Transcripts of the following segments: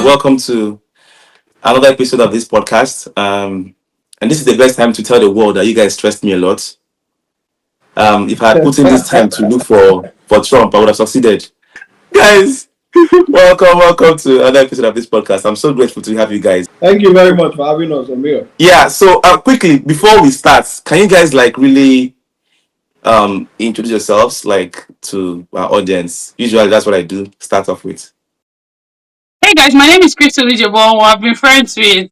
welcome to another episode of this podcast. And this is the best time to tell the world that you guys stressed me a lot. If I had put in this time to look for Trump, I would have succeeded. Guys, welcome to another episode of this podcast. I'm so grateful to have you guys. Thank you very much for having us, Amir. Yeah, so quickly before we start, can you guys really introduce yourselves to our audience? Usually that's what I do. Start off with. Hey guys, my name is Crystal Ijabon. I've been friends with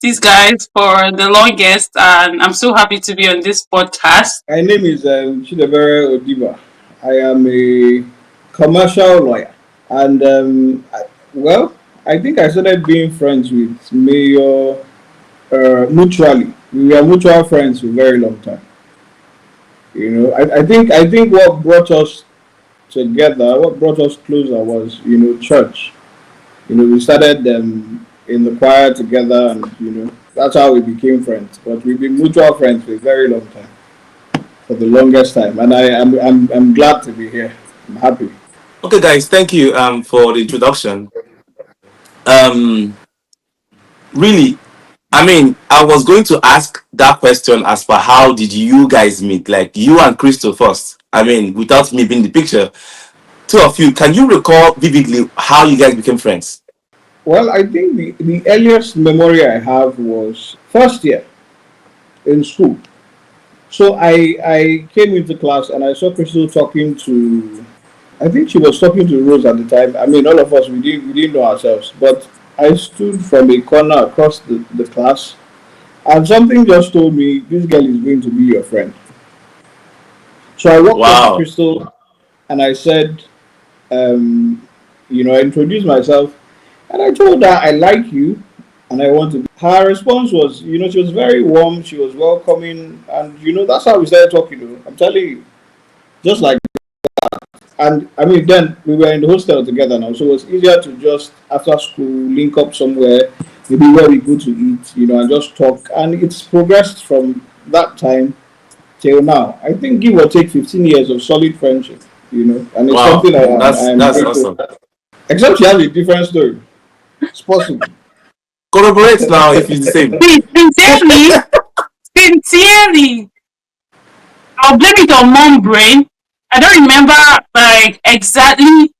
these guys for the longest, and I'm so happy to be on this podcast. My name is Chidebere Odiba. I am a commercial lawyer. And, I think I started being friends with Mayor mutually. We were mutual friends for a very long time. You know, I think what brought us together, what brought us closer was, church. We started in the choir together, and that's how we became friends. But we've been mutual friends for a very long time, for the longest time, and I'm glad to be here. I'm happy. Okay, guys, thank you for the introduction. Um, Really, I was going to ask that question as for how did you guys meet, like you and Crystal first. Without me being the picture, two of you, can you recall vividly how you guys became friends? Well, I think the earliest memory I have was first year in school. So I came into class and I saw Crystal talking to, I think she was talking to Rose at the time. All of us, we didn't know ourselves. But I stood from a corner across the class, and something just told me, this girl is going to be your friend. So I walked up to Wow. Crystal and I said, I introduced myself and I told her I like you and I want to be. Her response was, she was very warm, she was welcoming, and that's how we started talking. I'm telling you, just like. And then we were in the hostel together now, so it was easier to just after school link up somewhere, maybe where we go to eat, and just talk. And it's progressed from that time till now. I think give or take 15 years of solid friendship, and it's Wow. something I That's am that's grateful. awesome. Except she has a different story. It's possible. Corroborate now if it's the same. Sincerely, sincerely, I'll blame it on mom brain. I don't remember exactly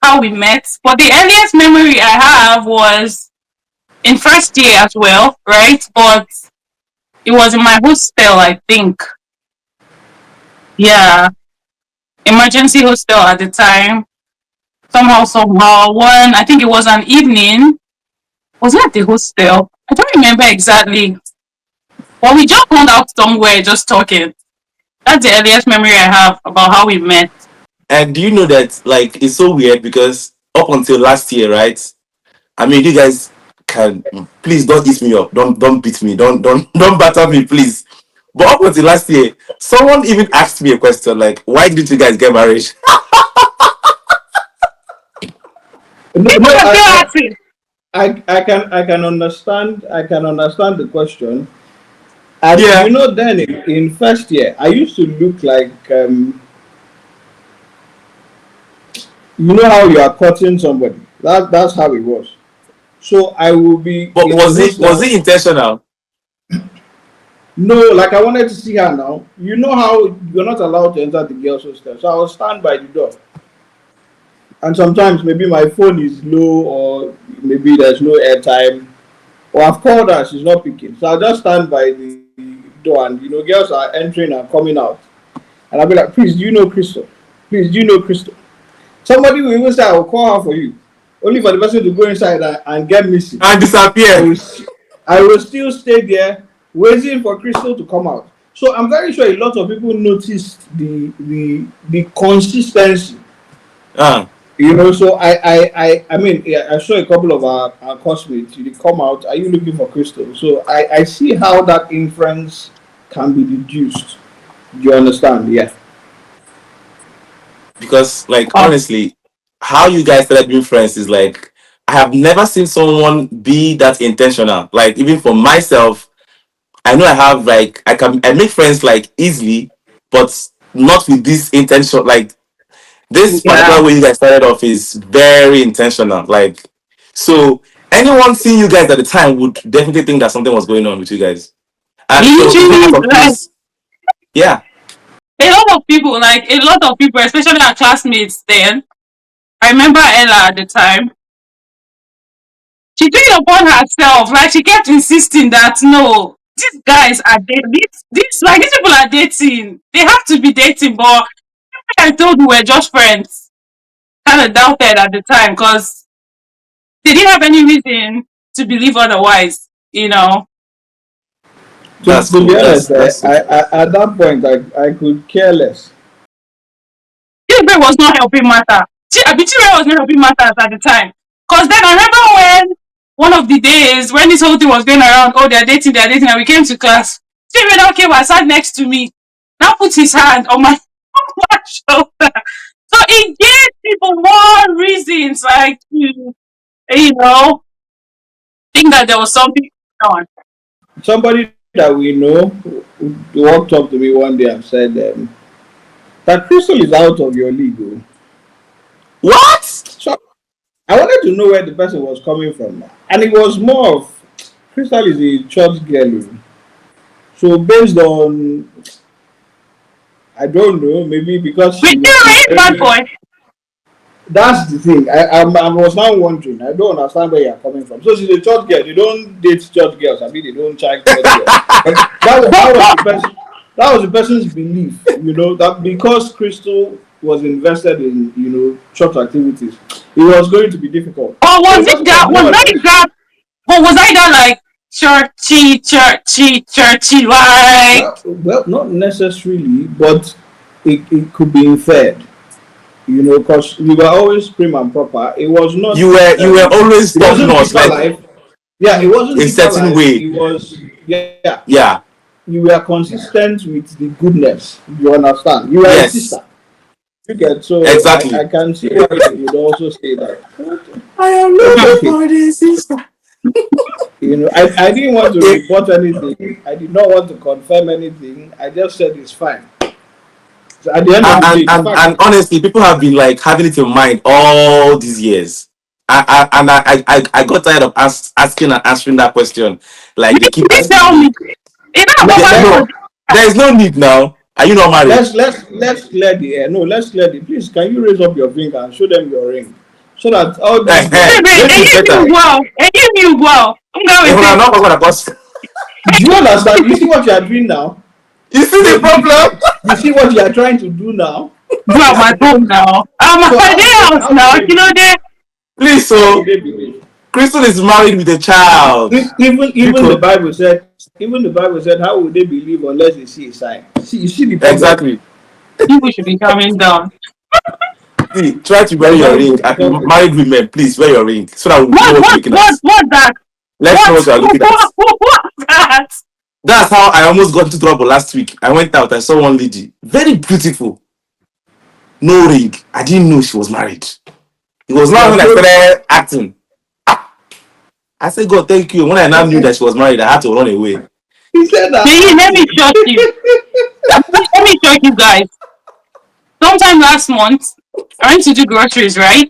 how we met, but the earliest memory I have was in first year as well, right? But it was in my hostel, I think. Yeah, emergency hostel at the time. Somehow, one, I think it was an evening. Was it at the hostel? I don't remember exactly. But we just hung out somewhere just talking. That's the earliest memory I have about how we met. And do you know that it's so weird because up until last year, right? You guys can please don't eat me up, don't beat me, don't don't batter me, please. But up until last year, someone even asked me a question like, "Why didn't you guys get married?" No, People no, are still I, asking. I can understand the question. And Yeah. then in first year, I used to look like how you are courting somebody. That's how it was. So I will be But in the was it hostel. intentional? No, like I wanted to see her now. You know how you're not allowed to enter the girls' hostel. So I'll stand by the door. And sometimes maybe my phone is low or maybe there's no airtime. Or I've called her, she's not picking. So I'll just stand by the door and girls are entering and coming out. And I'll be like, please, do you know Crystal? Please, do you know Crystal? Somebody will even say, I'll call her for you. Only for the person to go inside and get missing. And I disappear. will, I will still stay there waiting for Crystal to come out. So I'm very sure a lot of people noticed the consistency. Uh, So yeah, I saw a couple of our classmates. They come out. Are you looking for Crystal? So I see how that inference can be deduced. Do you understand? Yeah. because Oh, honestly, how you guys started being friends is I have never seen someone be that intentional. Like even for myself, I know I have I make friends easily, but not with this intention. Like this yeah. particular way you guys started off is very intentional. So anyone seeing you guys at the time would definitely think that something was going on with you guys. And so it's not Literally, out of like place. Yeah, a lot of people, especially our classmates then. I remember Ella at the time. She took it upon herself. Like she kept insisting that no, these guys are dating. These people are dating. They have to be dating. But I told we were just friends. Kind of doubted at the time because they didn't have any reason to believe otherwise. You know, To, that's to be cool. honest, That's so cool. at that point, I could care less. Children was not helping matter. Children was not helping matters at the time. Because then I remember when one of the days when this whole thing was going around, oh, they're dating, and we came to class. Children now came and sat next to me. Now put his hand on my, on my shoulder. So it gave people more reasons, like, to, you know, think that there was something going on. Somebody that we know walked up to me one day and said that Crystal is out of your league. Oh. What? So I wanted to know where the person was coming from, and it was more of Crystal is a church girl. Oh. So based on I don't know, maybe because We she was still raised bad married. boy. That's the thing. I was now wondering. I don't understand where you're coming from. So she's a church girl. They don't date church girls. I mean, they don't child church girls. But that was the person's belief. You know that because Crystal was invested in church activities, it was going to be difficult. Or So was the it person that, said, was "No, that that, or was I that like churchy, like, well, not necessarily, but it could be inferred." Because we were always prim and proper. It was not. You were always It top wasn't notch, deeper like life. Yeah, it wasn't a deeper certain life. way. It was. Yeah, Yeah. you were consistent with the goodness. You understand? You were a Yes. sister. You get so I Exactly. can see why you would also say that. I am But looking okay, for this sister. I didn't want to It, report anything. I did not want to confirm anything. I just said it's fine. So at the end of and, the and day, the and fact and that honestly, people have been like having it in mind all these years. I got tired of asking and answering that question. Like they keep please asking tell me. me. Is that let, about let, No, there is no need now. Are you not married? let's clear the air. No, let's clear the. Please, can you raise up your finger and show them your ring, so that all these Maybe it's better. Give me well. I'm If going I'm to not going to cost, Do you understand? You see what you are doing now? you see No, the problem? you see what you are trying to do now. go at my home now. I'm at So my house how now. will they You know believe? that. Please, How will so they believe? Crystal is married with a child. Even the Because Bible said, how will they believe unless they see a sign? See, you see the problem. exactly. People should be coming down. See, try to wear But your that's ring. And married women, please wear your ring so that we know what we're looking at. What that? Let's know what we're looking at. What that? That's how I almost got into trouble last week. I went out, I saw one lady, very beautiful, no ring. I didn't know she was married. It was you now are when I so started acting. I said, God, thank you. When I now knew that she was married, I had to run away. he said that Hey, let me acting. shock you. Let me shock you guys. Sometime last month, I went to do groceries, right?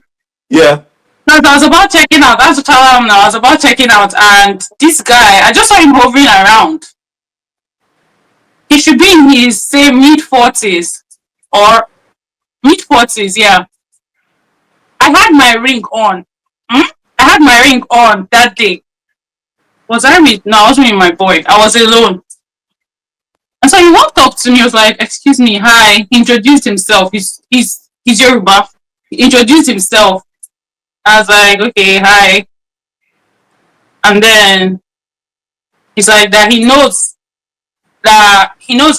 Yeah. Because I was about checking out. That's what I am now. I was about checking out, and this guy, I just saw him hovering around. He should be in his say mid 40s or mid 40s. Yeah, I had my ring on. Hmm? I had my ring on that day. Was I with? No, I wasn't with my boy. I was alone. And so he walked up to me. He was like, "Excuse me, hi." He introduced himself. He's Yoruba. He introduced himself. I was like, "Okay, hi." And then he's like that he knows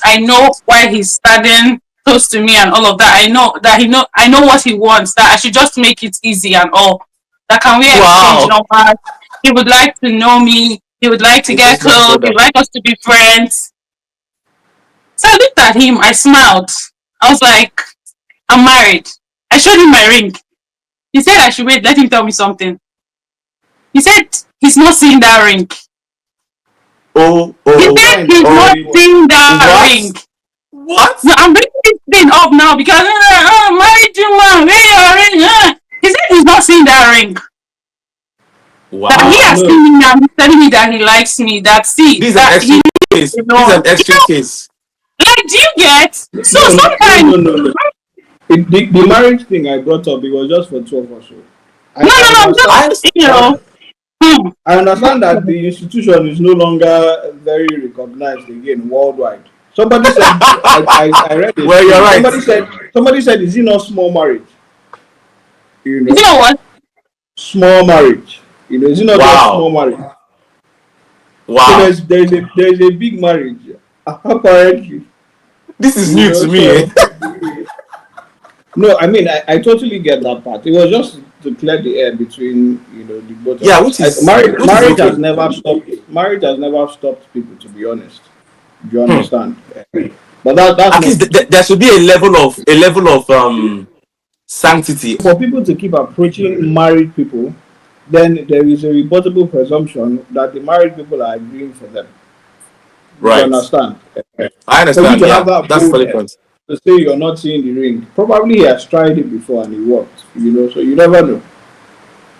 I know why he's standing close to me and all of that. I know what he wants, that I should just make it easy and all. That can we exchange Wow. numbers? He would like to know me, he would like to A get personal close, he brother. would like us to be friends. So I looked at him, I smiled. I was like, I'm married. I showed him my ring. He said I should wait, let him tell me something. He said he's not seeing that ring. Oh, He oh, said Fine, he's not oh. everyone. seeing that ring. What? What? No, I'm bringing this thing up now because married you man, where your ring? He said he's not seeing that ring. That he Wow. has No, seen me now, he's telling me that he likes me. That see This is an that he extreme needs case. to This is know. an extreme case. Like, do you get? So no, no, sometimes, no, no, no. The marriage thing I brought up, it was just for two of us. So no, I no, no, I'm I understand. just, understand. I, hmm. I understand that the institution is no longer very recognized again worldwide. Somebody said, I read a Well, you're thing. right. Somebody said, is it not small marriage? You You know, know what? small marriage. Is it not just Wow. small marriage? So Wow. there's a big marriage apparently. This is new to me. Eh? So no, I mean I totally get that part. It was just to clear the air between the both of Yeah, us. Marriage has okay. never stopped. Marriage has never stopped people. To be honest, do you Hmm. understand? But that's At not least the point. there should be a level of sanctity. For people to keep approaching married people, then there is a rebuttable presumption that the married people are agreeing for them. You Right. understand? I For you understand. to have Yeah, that that's the boldness point. to say you're not seeing the ring, probably he has tried it before and it worked. So you never know.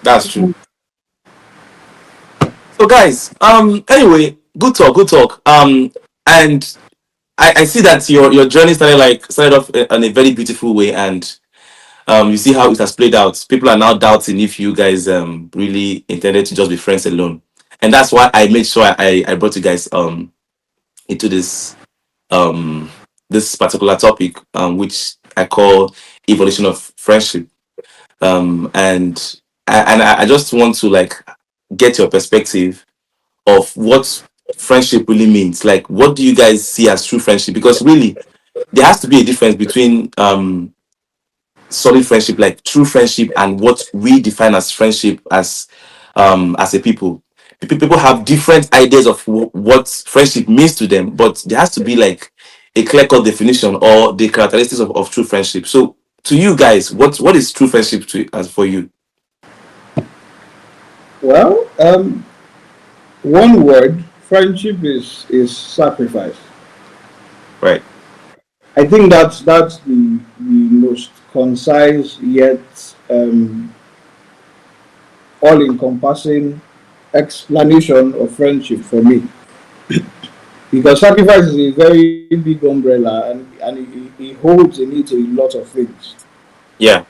That's true. So, guys, anyway, good talk, good talk. And I see that your journey started off in a very beautiful way, and you see how it has played out. People are now doubting if you guys really intended to just be friends alone, and that's why I made sure I brought you guys into um this particular topic, which I call evolution of friendship. And I just want to get your perspective of what friendship really means. Like, what do you guys see as true friendship? Because really, there has to be a difference between solid friendship, like true friendship, and what we define as friendship as a people. People have different ideas of what friendship means to them, but there has to be like a clear-cut definition or the characteristics of true friendship. So, to you guys, what is true friendship to as for you? Well, one word, friendship is sacrifice. Right. I think that's the most concise yet all encompassing explanation of friendship for me. Because sacrifice is a very big umbrella and it holds in it a lot of things. Yeah.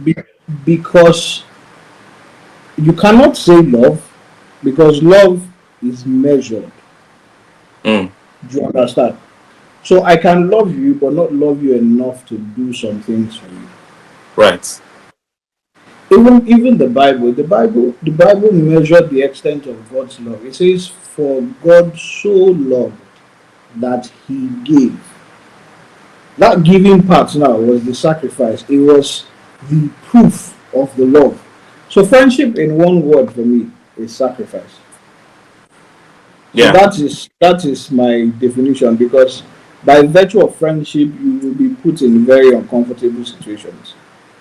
Be- because you cannot say love because love is measured. Mm. Do you understand? So I can love you but not love you enough to do some things for you. Right. Even the Bible measured the extent of God's love. It says, "For God so loved that He gave." That giving part now was the sacrifice. It was the proof of the love. So friendship, in one word, for me, is sacrifice. So Yeah. that is my definition because by virtue of friendship, you will be put in very uncomfortable situations.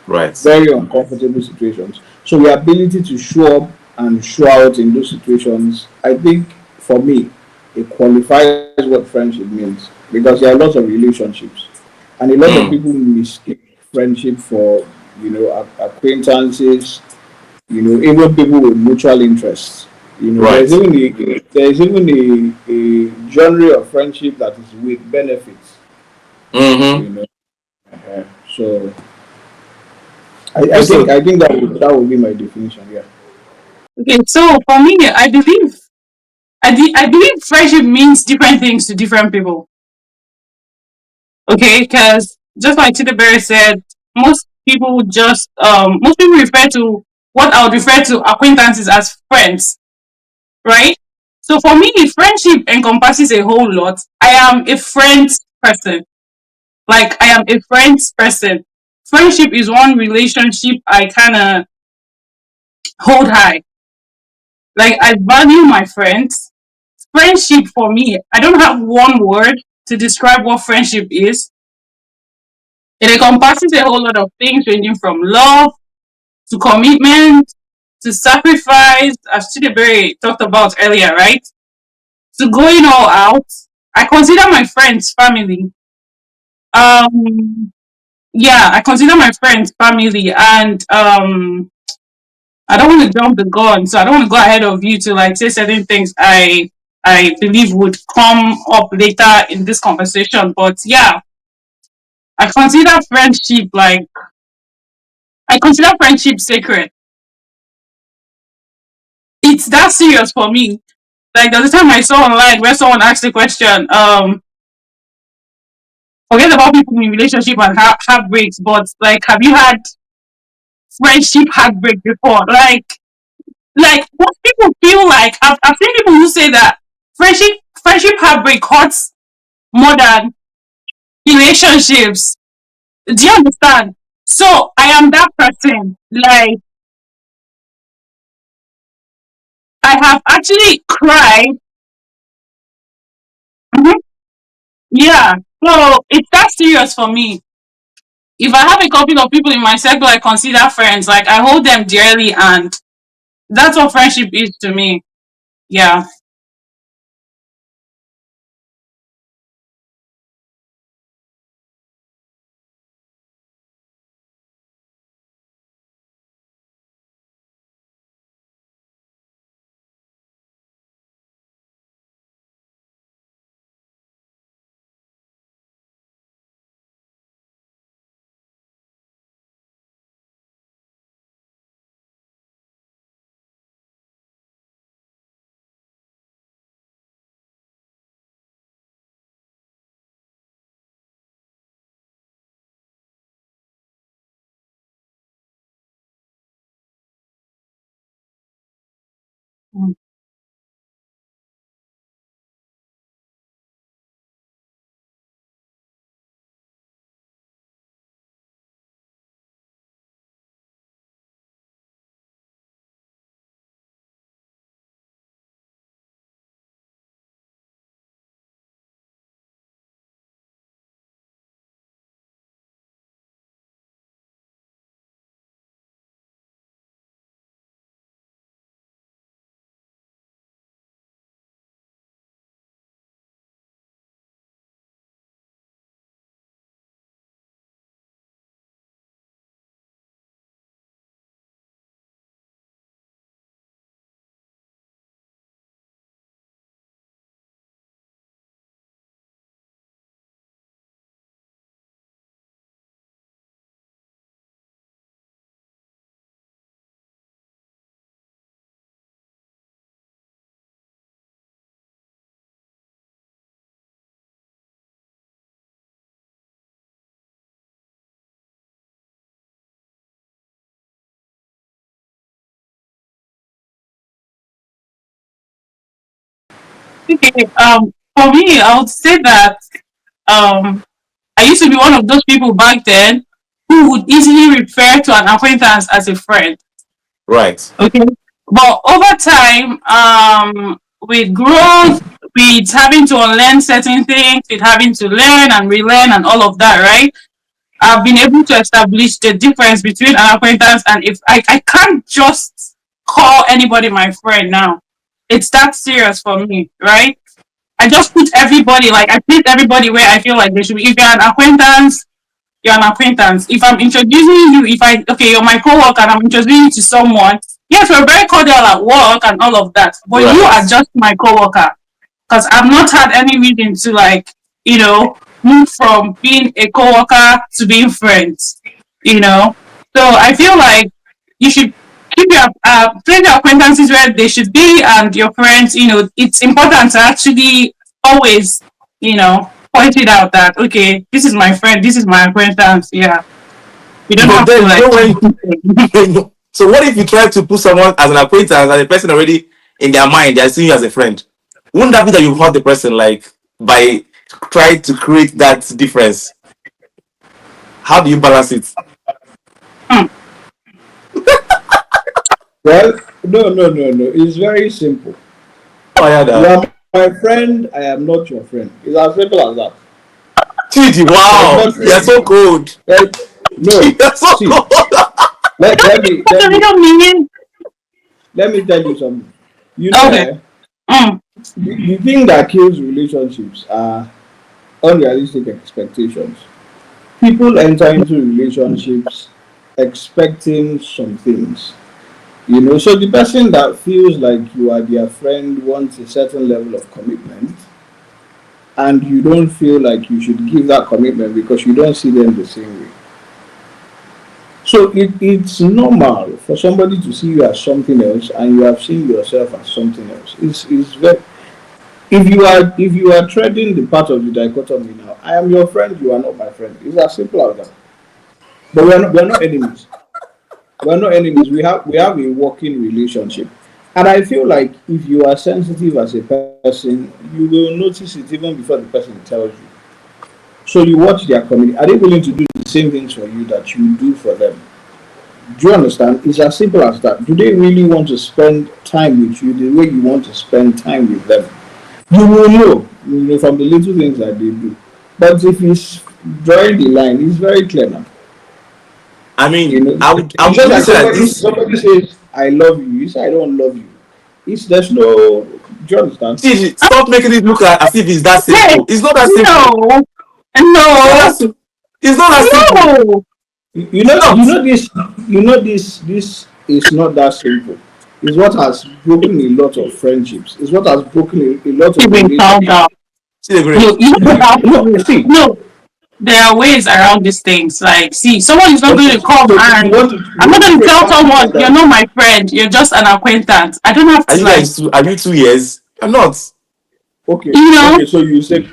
Right. Very uncomfortable situations. So the ability to show up and show out in those situations, I think for me, it qualifies what friendship means because there are lots of relationships, and a lot of Mm. people mistake friendship for acquaintances, even people with mutual interests. There's Right. even a genre of friendship that is with benefits. Mm-hmm. You know, so I So, think I think that would be my definition. Yeah. Okay, so for me, I believe friendship means different things to different people. Okay, because just like Chidiberry said, most people refer to what I would refer to acquaintances as friends, right? So for me, friendship encompasses a whole lot. I am a friends person. Like, I am a friends person. Friendship is one relationship I kind of hold high. Like, I value my friends. Friendship for me, I don't have one word to describe what friendship is. It encompasses a whole lot of things ranging from love to commitment to sacrifice, as Chidiberry talked about earlier, right? To going all out. I consider my friends family. Um, yeah, I consider my friends family, and I don't want to jump the gun, so I don't want to go ahead of you to like say certain things I believe would come up later in this conversation. But yeah, I consider friendship like I consider friendship sacred. It's that serious for me. Like the other time I saw online where someone asked the question, forget about people in relationship and heartbreaks, but like have you had friendship heartbreak before? Like what people feel like I've seen people who say that friendship heartbreak hurts more than relationships. Do you understand? So I am that person. Like I have actually cried. Mhm. Yeah. So it's that serious for me. If I have a couple of people in my circle I consider friends, like I hold them dearly, and that's what friendship is to me. Yeah. Mm. Okay. For me, I would say that um I used to be one of those people back then who would easily refer to an acquaintance as a friend. Right. Okay. But over time, with growth, with having to unlearn certain things, with having to learn and relearn and all of that, right? I've been able to establish the difference between an acquaintance and if I can't just call anybody my friend now. It's that serious for me, right? I just put everybody, like I put everybody where I feel like they should be. If you're an acquaintance, you're an acquaintance. If I'm introducing you, if I okay, you're my coworker and I'm introducing you to someone, yes, we're very cordial at work and all of that. But you Right. are just my coworker. Because I've not had any reason to like, move from being a coworker to being friends. You know? So I feel like you should keep your place your acquaintances where they should be and your friends, it's important to actually always, point it out that okay, this is my friend, this is my acquaintance. Yeah. You don't But have to then, like so what if you try to put someone as an acquaintance and the person already in their mind they are seeing you as a friend? Wouldn't that be that you hurt the person like by trying to create that difference? How do you balance it? Hmm. Well, no, no, no, no. It's very simple. Oh yeah, You that. are my friend. I am not your friend. It's as simple as that. Chidi, There's wow, not. you're so cold. Like, no. You're so See, cold. let, let me What's let the me real meaning? let me tell you something. You know, Okay. Mm. the thing that kills relationships are unrealistic expectations. People enter into relationships expecting some things. So the person that feels like you are their friend wants a certain level of commitment, and you don't feel like you should give that commitment because you don't see them the same way. So it's normal for somebody to see you as something else and you have seen yourself as something else. It's very, if you are treading the part of the dichotomy now, I am your friend, you are not my friend. It's as simple as that. But we are not enemies. We are not enemies. We have a working relationship. And I feel like if you are sensitive as a person, you will notice it even before the person tells you. So you watch their community. Are they willing to do the same things for you that you do for them? Do you understand? It's as simple as that. Do they really want to spend time with you the way you want to spend time with them? You will know, from the little things that they do. But if it's drawing the line, it's very clear now. I You mean, know, I it's would just even like say that somebody this. somebody says, "I love you." You say, "I don't love you." It's there's no. Do you understand? See, stop making it look as if it's that Hey, simple. It's not that simple. no, It's not that no, simple. It's not that simple. no. You It's know, you not. know this. You know this. This is not that simple. It's what has broken a lot of friendships. It's what has broken a lot of Even calm relationships. down. See, agree. You know about No, see. no. There are ways around these things. Like, see, someone is not going Okay, to come so and you I'm not want to going to create tell party for someone you're them. not my friend. You're just an acquaintance. I don't have Are to you like, guys two? Are you 2 years? You're not. Okay, you know, okay. So you say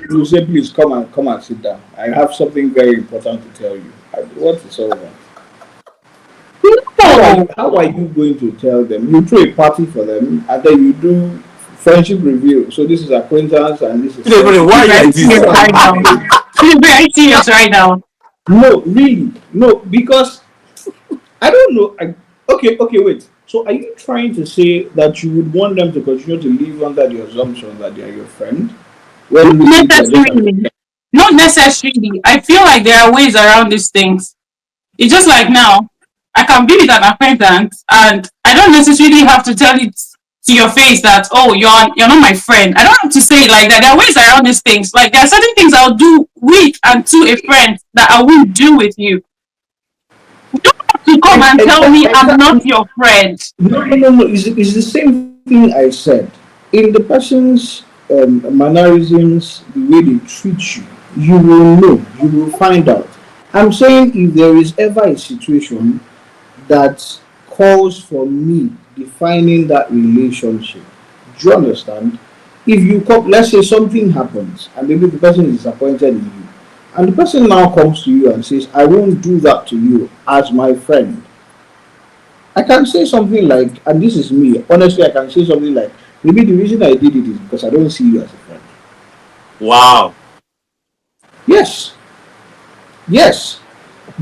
please come and sit down. I have something very important to tell you. What is all that? no. How are you going to tell them? You throw a party for them and then you do friendship review. So this is acquaintance and this is See, agree. friendship. Why Be are you very like How this? serious are right you now. doing? Be very serious right now. No, really, no, because I don't know. Okay, wait. So are you trying to say that you would want them to continue to live under the assumption that they are your friend when Not really they are just necessarily. Not necessarily. I feel like there are ways around these things. It's just like now, I can be with an acquaintance, and I don't necessarily have to tell it to your face that oh you're not my friend. I don't have to say it like that. There are ways around these things. Like there are certain things I'll do with and to a friend that I won't do with you. You don't have to come and tell me I'm not exactly. your friend. No. It's the same thing I said. In the person's mannerisms, the way they treat you, you will know, you will find out. I'm saying if there is ever a situation that calls for me defining that relationship, do you understand? If you come, let's say something happens and maybe the person is disappointed in you, and the person now comes to you and says, I won't do that to you as my friend. I can say something like, and this is me, honestly, I can say something like, maybe the reason I did it is because I don't see you as a friend. Wow. Yes, yes.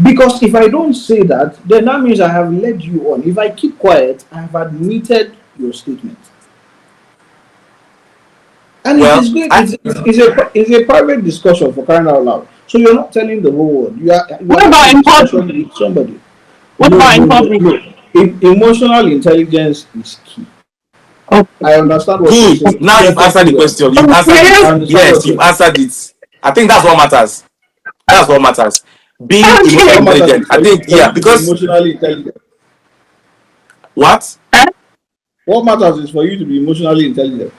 Because if I don't say that, then that means I have led you on. If I keep quiet, I have admitted your statement. And it Well, is good, I it's a private discussion for crying out loud. So you're not telling the whole world. You are What having about a in discussion public? with somebody. What No, about no, in no, public? no. Emotional intelligence is key. Okay. I understand what you're good. saying. Now you've answered the Perfectly well. question. You've answered it. I Okay. understand Yes, what you've you're answered it. I think that's what matters. That's what matters. Being emotionally What Okay. matters intelligent. is I think for yeah, you to be because emotionally intelligent. what? Eh? What matters is for you to be emotionally intelligent.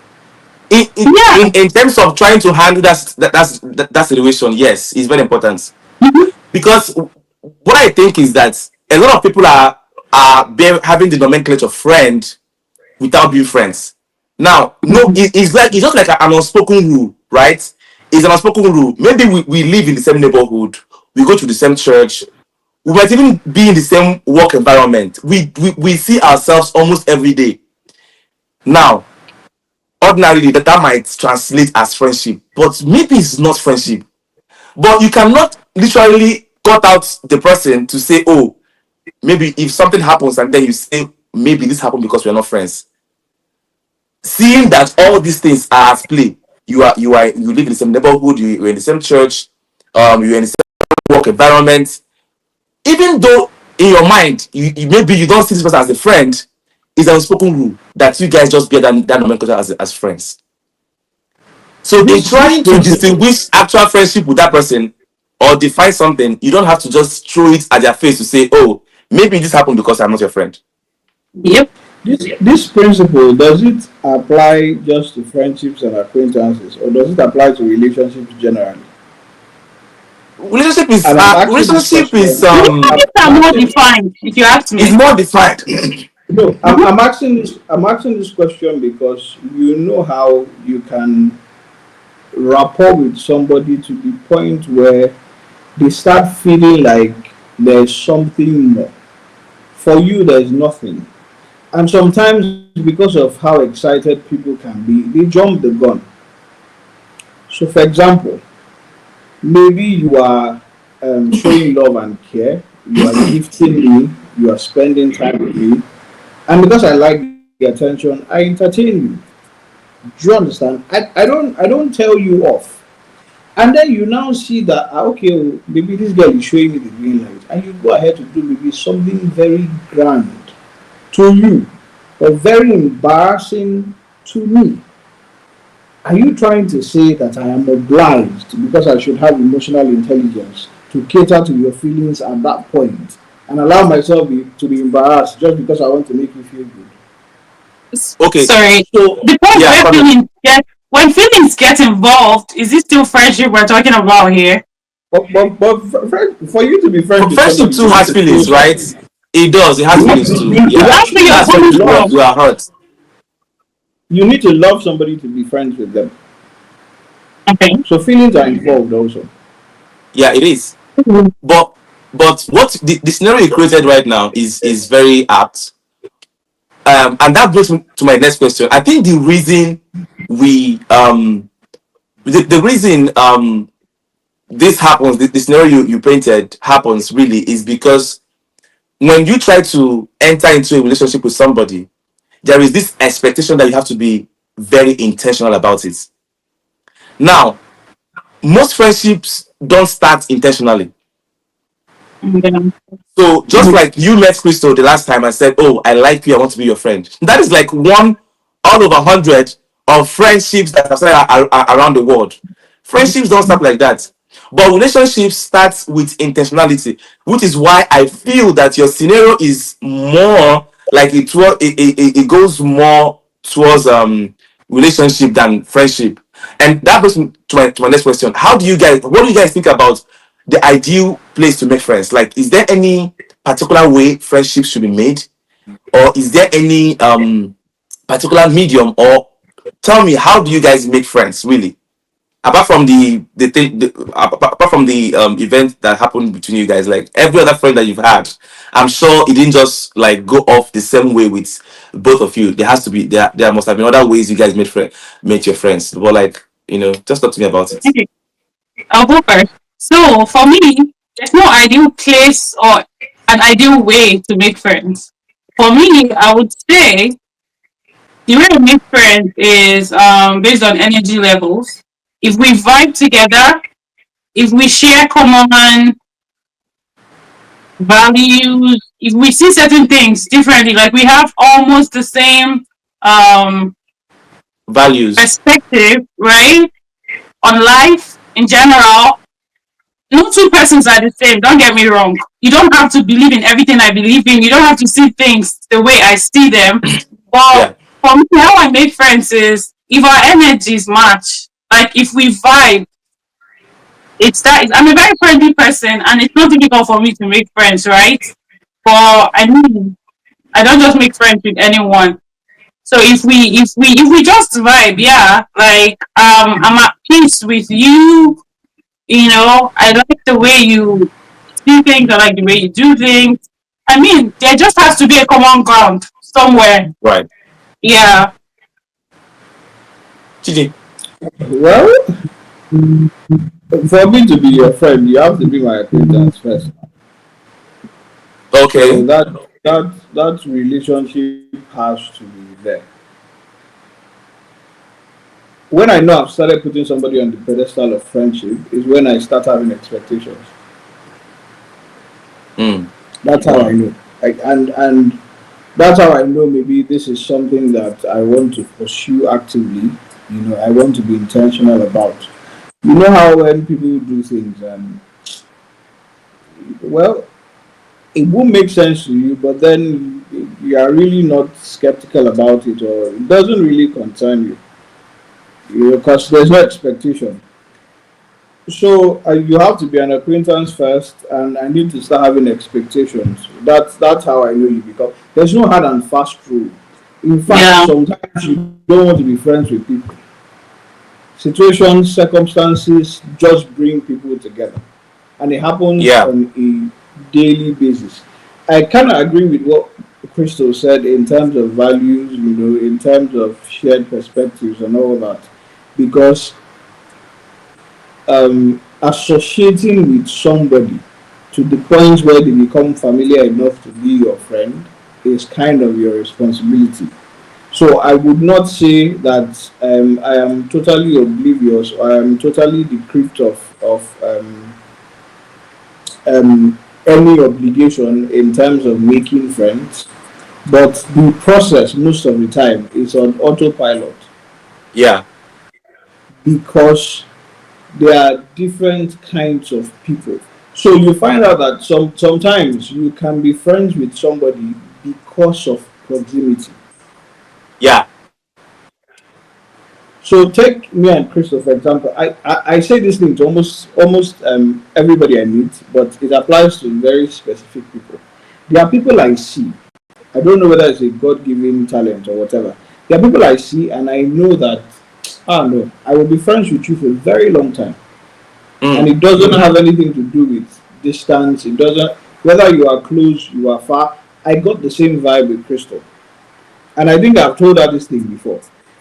In in, Yeah. in, in terms of trying to handle that situation, yes, it's very important. Mhm. Because what I think is that a lot of people are having the nomenclature friend without being friends. Now, no, it's just like an unspoken rule, right? It's an unspoken rule. Maybe we live in the same neighborhood, we go to the same church, we might even be in the same work environment. We see ourselves almost every day. Now, ordinarily that might translate as friendship, but maybe it's not friendship. But you cannot literally cut out the person to say, oh, maybe if something happens and then you say maybe this happened because we're not friends. Seeing that all these things are at play, you live in the same neighborhood, you're in the same church, you're in the same work environment. Even though in your mind maybe you don't see this person as a friend, it's an unspoken rule that you guys just bear that nomenclature as friends. So in This trying to principle, distinguish actual friendship with that person or define something, you don't have to just throw it at their face to say, oh, maybe this happened because I'm not your friend. Yep. This principle, does it apply just to friendships and acquaintances, or does it apply to relationships generally? Relationship is And I'm asking this relationship is question. um Relationships are I'm more asking defined, if you ask is me. more defined. no, Mhm. I'm asking this. I'm asking this question because you know how you can rapport with somebody to the point where they start feeling like there's something more. For you, there's nothing. And sometimes, because of how excited people can be, they jump the gun. So, for example, maybe you are showing love and care, you are gifting me, you are spending time with me, and because I like the attention, I entertain you. Do you understand? I don't tell you off. And then you now see that okay, oh, maybe this girl is showing me the green light, and you go ahead to do maybe something very grand to you, but very embarrassing to me. Are you trying to say that I am obliged because I should have emotional intelligence to cater to your feelings at that point and allow myself to be embarrassed just because I want to make you feel good? Okay, Sorry. So, The point yeah, where come in. feelings get involved, is it still friendship we're talking about here? for you to be friends with Friendship somebody, too you need has to feelings, feel right? something. It does. It has You, feelings too. you, you Yeah, That's where actually you're that's need to when coming love. from. you are hurt. You need to love somebody to be friends with them. Okay. So feelings are involved also. Yeah, it is. Mhm. But what the scenario you created right now is very apt. And that brings me to my next question. I think the reason we the reason this happens, the scenario you painted happens really is because when you try to enter into a relationship with somebody, there is this expectation that you have to be very intentional about it. Now, most friendships don't start intentionally. Yeah. So just like you met Crystal the last time and said, "Oh, I like you. I want to be your friend." That is like one all over 100 of friendships that are started around the world. Friendships don't start like that, but relationships start with intentionality, which is why I feel that your scenario is more like it goes more towards relationship than friendship. And that brings me to my next question. What do you guys think about the ideal place to make friends? Like, is there any particular way friendships should be made, or is there any particular medium? Or tell me, how do you guys make friends really? Apart from the thing, apart from the event that happened between you guys, like every other friend that you've had, I'm sure it didn't just like go off the same way with both of you. There has to be there must have been other ways you guys made your friends. But like, just talk to me about it. Okay. I'll go first. So for me, there's no ideal place or an ideal way to make friends. For me, I would say the way to make friends is based on energy levels. If we vibe together, if we share common values, if we see certain things differently, like we have almost the same um, Values. perspective, right, on life in general. No two persons are the same. Don't get me wrong. You don't have to believe in everything I believe in. You don't have to see things the way I see them. But Yeah. for me, how I make friends is if our energies match. Like if we vibe, it's that. I'm a very friendly person, and it's not difficult for me to make friends, right? But I mean, I don't just make friends with anyone. So if we just vibe, yeah, like I'm at peace with you. I like the way you see things. I like the way you do things. I mean, there just has to be a common ground somewhere. Right. Yeah. Gigi. Well, for me to be your friend, you have to be my acquaintance first. So Okay. that relationship has to be there. When I know I've started putting somebody on the pedestal of friendship is when I start having expectations. Mm. That's how I know. And that's how I know maybe this is something that I want to pursue actively. I want to be intentional about. You know how when people do things, well, it will make sense to you, but then you are really not skeptical about it, or it doesn't really concern you, because there's no expectation. So you have to be an acquaintance first, and I need to start having expectations. That's how I know you become. There's no hard and fast rule. In fact, Yeah. sometimes you don't want to be friends with people. Situations, circumstances just bring people together, and it happens Yeah, on a daily basis. I kind of agree with what Crystal said in terms of values, in terms of shared perspectives and all that, because associating with somebody to the point where they become familiar enough to be your friend is kind of your responsibility. So I would not say that I am totally oblivious, or I am totally decrypt of any obligation in terms of making friends, but the process most of the time is on autopilot, yeah, because there are different kinds of people. So you find out that sometimes you can be friends with somebody because of proximity. yeah, So take me and Crystal for example. I say this thing to almost everybody I meet, but it applies to very specific people. There are people I see. I don't know whether it's a God given talent or whatever. There are people I see and I know that no, I will be friends with you for a very long time. And mm, it doesn't have anything to do with distance. It doesn't, whether you are close, you are far. I got the same vibe with Crystal, and I think I've told her this thing before.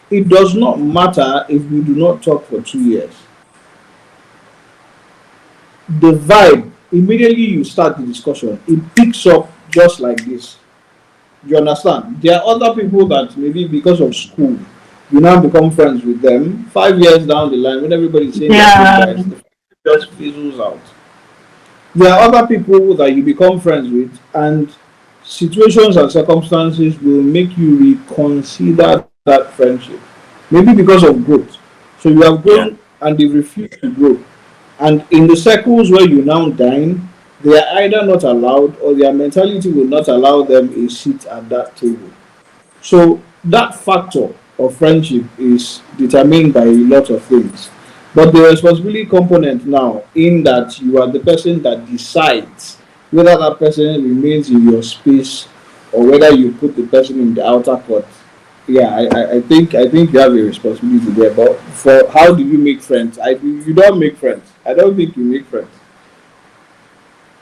It does not matter if we do not talk for 2 years. The vibe, immediately you start the discussion, it picks up just like this. You understand? There are other people that maybe because of school, you now become friends with them. 5 years down the line, when everybody's saying they're good Yeah. guys, the just fizzles out. There are other people that you become friends with, and situations and circumstances will make you reconsider that friendship. Maybe because of growth. So you have yeah, grown and they refuse to grow. And in the circles where you now dine, they are either not allowed, or their mentality will not allow them a seat at that table. So that factor of friendship is determined by a lot of things. But the responsibility component now, in that you are the person that decides whether that person remains in your space or whether you put the person in the outer court. Yeah, I think you have a responsibility there. But for how do you make friends? You don't make friends. I don't think you make friends.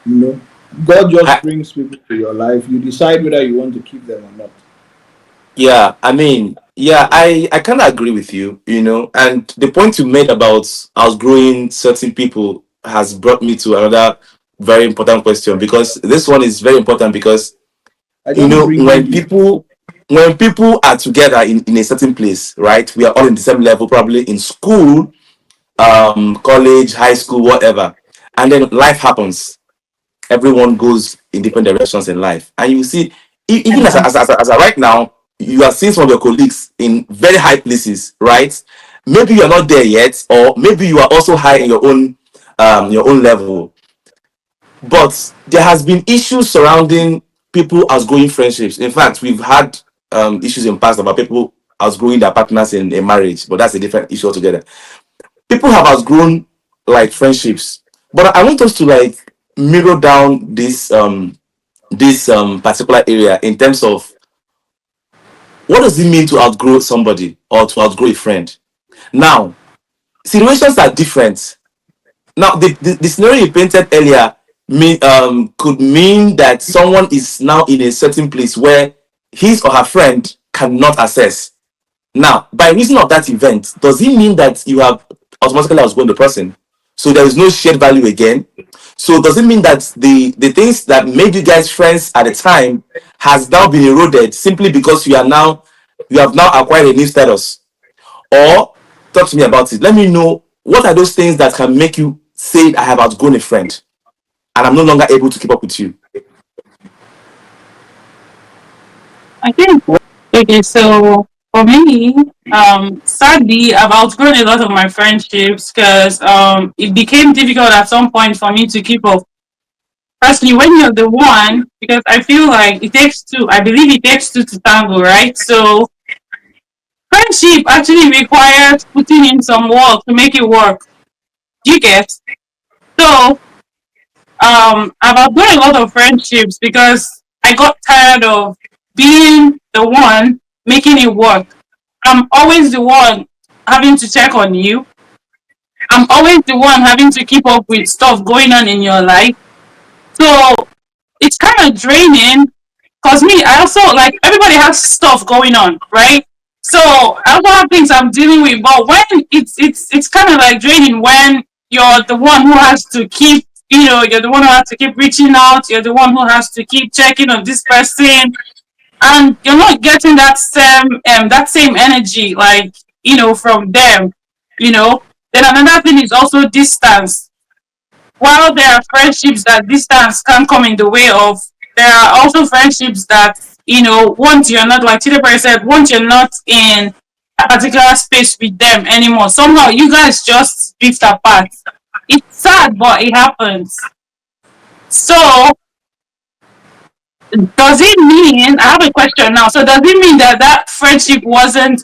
You know, God just I, brings people to your life. You decide whether you want to keep them or not. yeah. I mean, yeah, I kind of agree with you, and the point you made about outgrowing certain people has brought me to another very important question, because this one is very important because I just bringing when you. people are together in a certain place, right? We are all in the same level, probably in school, college, high school, whatever, and then life happens. Everyone goes in different directions in life, and you see, even as right now, you are seeing some of your colleagues in very high places, right? Maybe you are not there yet, or maybe you are also high in your own level, but there has been issues surrounding people outgrowing friendships. In fact, we've had issues in past about people outgrowing their partners in a marriage, but that's a different issue altogether. People have outgrown like friendships, but I want us to like mirror down this particular area in terms of what does it mean to outgrow somebody or to outgrow a friend. Now, situations are different. Now, the scenario you painted earlier could mean that someone is now in a certain place where his or her friend cannot access. Now, by reason of that event, does it mean that you have automatically outgrown the person? So there is no shared value again. So does it mean that the things that made you guys friends at the time has now been eroded simply because you have now acquired a new status? Or talk to me about it. Let me know what are those things that can make you say I have outgrown a friend and I'm no longer able to keep up with you. I think okay, so for me, sadly I've outgrown a lot of my friendships because it became difficult at some point for me to keep up. firstly, when you're the one, because I feel like it takes two. I believe it takes two to tango, right? So friendship actually requires putting in some work to make it work. Do you get? So I've outgrown a lot of friendships because I got tired of being the one making it work. I'm always the one having to check on you. I'm always the one having to keep up with stuff going on in your life. So it's kind of draining. Cause me, I also like everybody has stuff going on, right? So I also have things I'm dealing with. But when it's kind of like draining when you're the one who has to keep, you're the one who has to keep reaching out. You're the one who has to keep checking on this person, and you're not getting that same energy, like from them. You know. Then another thing is also distance. While there are friendships that distance can come in the way of, there are also friendships that, once you're not, like Chidebere said, once you're not in a particular space with them anymore, somehow you guys just drift apart. It's sad, but it happens. So, does it mean, I have a question now, so does it mean that that friendship wasn't,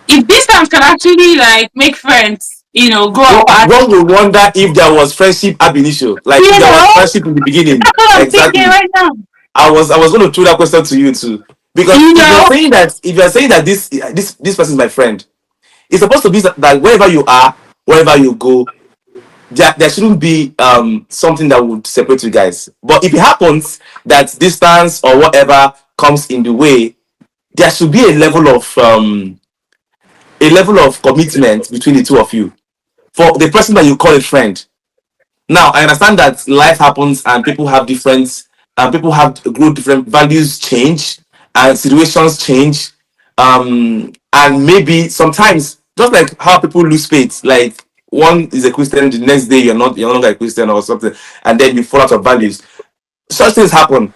if distance can actually, like, make friends, grow apart? One would wonder if there was friendship ab initio, like if You there was know, friendship in the beginning. that's what I'm thinking Exactly. right now. I was going to throw that question to you too, because You know, if you're saying that this person is my friend, it's supposed to be that wherever you are, wherever you go, there shouldn't be something that would separate you guys. But if it happens that distance or whatever comes in the way, there should be a level of commitment between the two of you for the person that you call a friend. Now, I understand that life happens and people have grow different, values change and situations change. And maybe sometimes, just like how people lose faith, like one is a Christian, the next day you're no longer a Christian or something, and then you fall out of values. Such things happen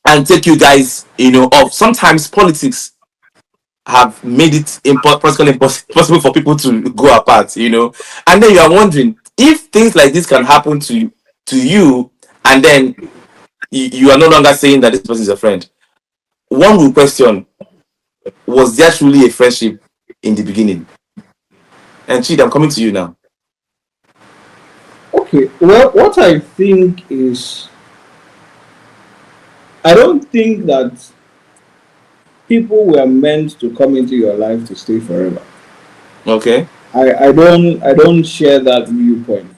and take you guys, off. Sometimes politics have made it practically impossible for people to go apart, and then you are wondering if things like this can happen to you, and then you are no longer saying that this person is a friend. One will question: was there truly a friendship in the beginning? And Chid, I'm coming to you now. Okay, well, what I think is, I don't think that people were meant to come into your life to stay forever. Okay. I don't share that viewpoint.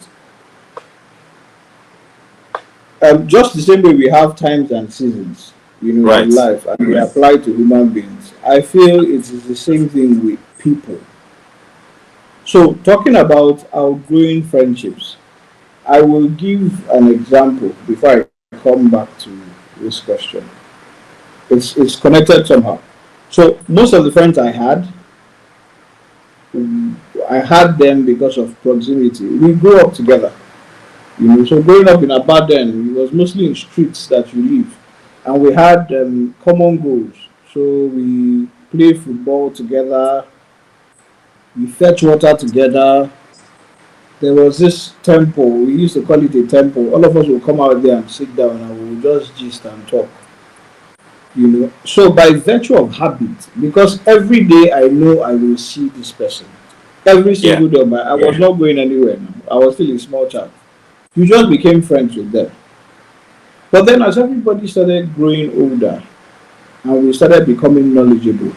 Just the same way we have times and seasons, in Right. life, and they apply to human beings. I feel it is the same thing with people. So, talking about outgrowing friendships, I will give an example before I come back to this question. It's connected somehow. So, most of the friends I had them because of proximity. We grew up together. So growing up in Abadan, it was mostly in streets that you live, and we had common goals. So we play football together, we fetch water together. There was this temple, we used to call it a temple. All of us would come out there and sit down and we would just gist and talk. So by virtue of habit, because every day I know I will see this person. Every Yeah. single day, I was not going anywhere now. I was still a small child. You just became friends with them. But then, as everybody started growing older and we started becoming knowledgeable,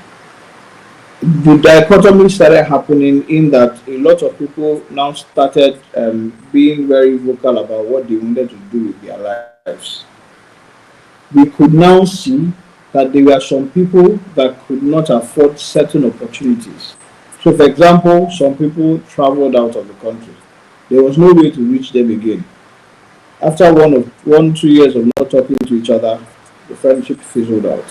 the dichotomy started happening in that a lot of people now started being very vocal about what they wanted to do with their lives. We could now see that there were some people that could not afford certain opportunities. So, for example, some people traveled out of the country. There was no way to reach them again. After 2 years of not talking to each other, the friendship fizzled out.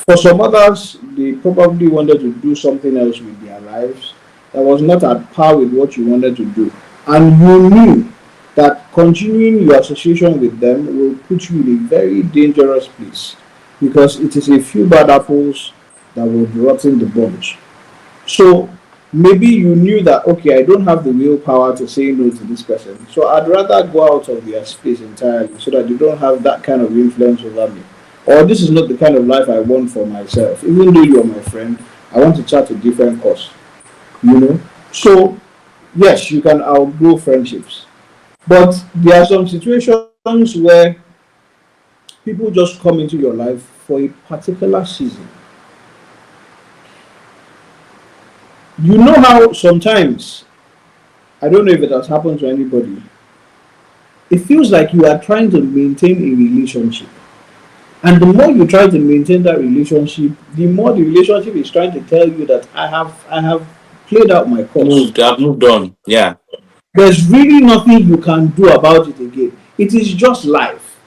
For some others, they probably wanted to do something else with their lives that was not at par with what you wanted to do. And you knew that continuing your association with them will put you in a very dangerous place because it is a few bad apples that would rot in the bunch. So Maybe you knew that, okay, I don't have the willpower to say no to this person, so I'd rather go out of their space entirely so that they don't have that kind of influence over me. Or this is not the kind of life I want for myself. Even though you're my friend, I want to chart a different course. You know? So yes, you can outgrow friendships. But there are some situations where people just come into your life for a particular season. You know how sometimes, I don't know if it has happened to anybody, it feels like you are trying to maintain a relationship. And the more you try to maintain that relationship, the more the relationship is trying to tell you that I have played out my course. Moved. I've moved on. Yeah. There's really nothing you can do about it again. It is just life.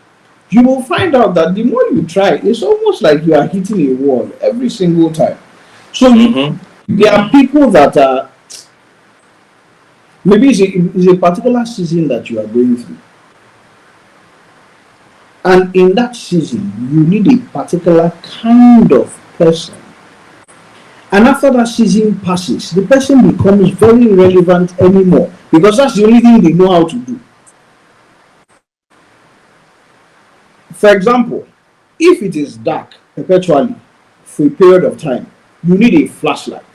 You will find out that the more you try, it's almost like you are hitting a wall every single time. So Mm-hmm. there are people that are, maybe it's a particular season that you are going through. And in that season, you need a particular kind of person. And after that season passes, the person becomes very irrelevant anymore because that's the only thing they know how to do. For example, if it is dark perpetually for a period of time, you need a flashlight.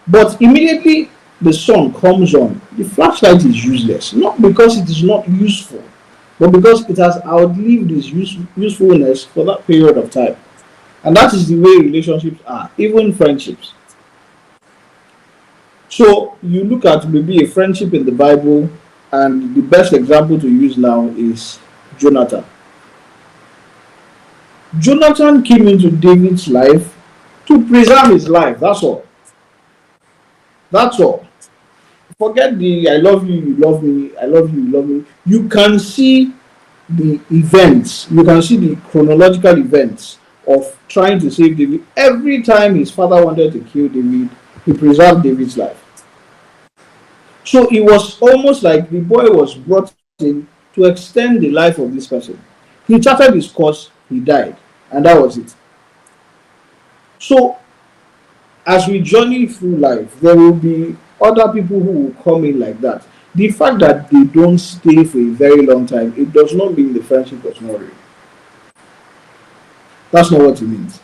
But immediately the sun comes on, the flashlight is useless. Not because it is not useful, but because it has outlived its usefulness for that period of time. And that is the way relationships are, even friendships. So you look at maybe a friendship in the Bible, and the best example to use now is Jonathan. Jonathan came into David's life to preserve his life. That's all. That's all. Forget the I love you, you love me, I love you, you love me. You can see the events, you can see the chronological events of trying to save David. Every time his father wanted to kill David, he preserved David's life. So it was almost like the boy was brought in to extend the life of this person. He charted his course, he died, and that was it. So as we journey through life, there will be other people who will come in like that. The fact that they don't stay for a very long time, it does not mean the friendship was not real. That's not what it means.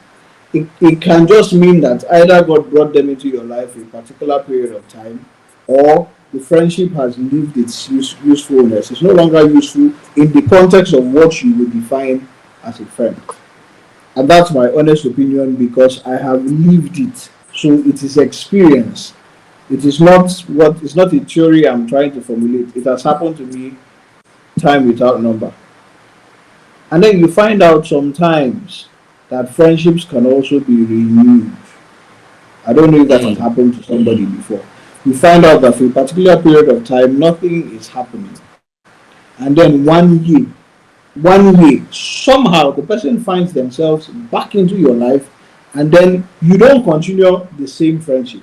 It can just mean that either God brought them into your life for a particular period of time, or the friendship has lived its usefulness. It's no longer useful in the context of what you would define as a friend. And that's my honest opinion because I have lived it. So it is experience. It is not what it's not a theory I'm trying to formulate. It has happened to me time without number. And then you find out sometimes that friendships can also be renewed. I don't know if that has Mm. happened to somebody before. You find out that for a particular period of time, nothing is happening. And then one year, somehow the person finds themselves back into your life, and then you don't continue the same friendship.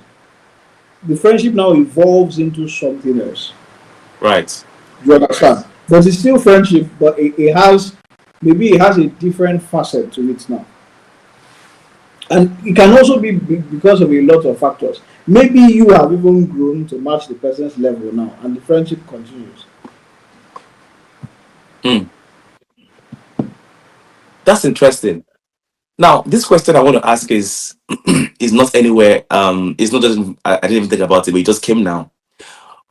The friendship now evolves into something else. Right. You understand? But it's still friendship, but it has maybe it has a different facet to it now. And it can also be because of a lot of factors. Maybe you have even grown to match the person's level now, and the friendship continues. Mm. That's interesting. Now, this question I want to ask is not anywhere. It's not just I didn't even think about it, but it just came now.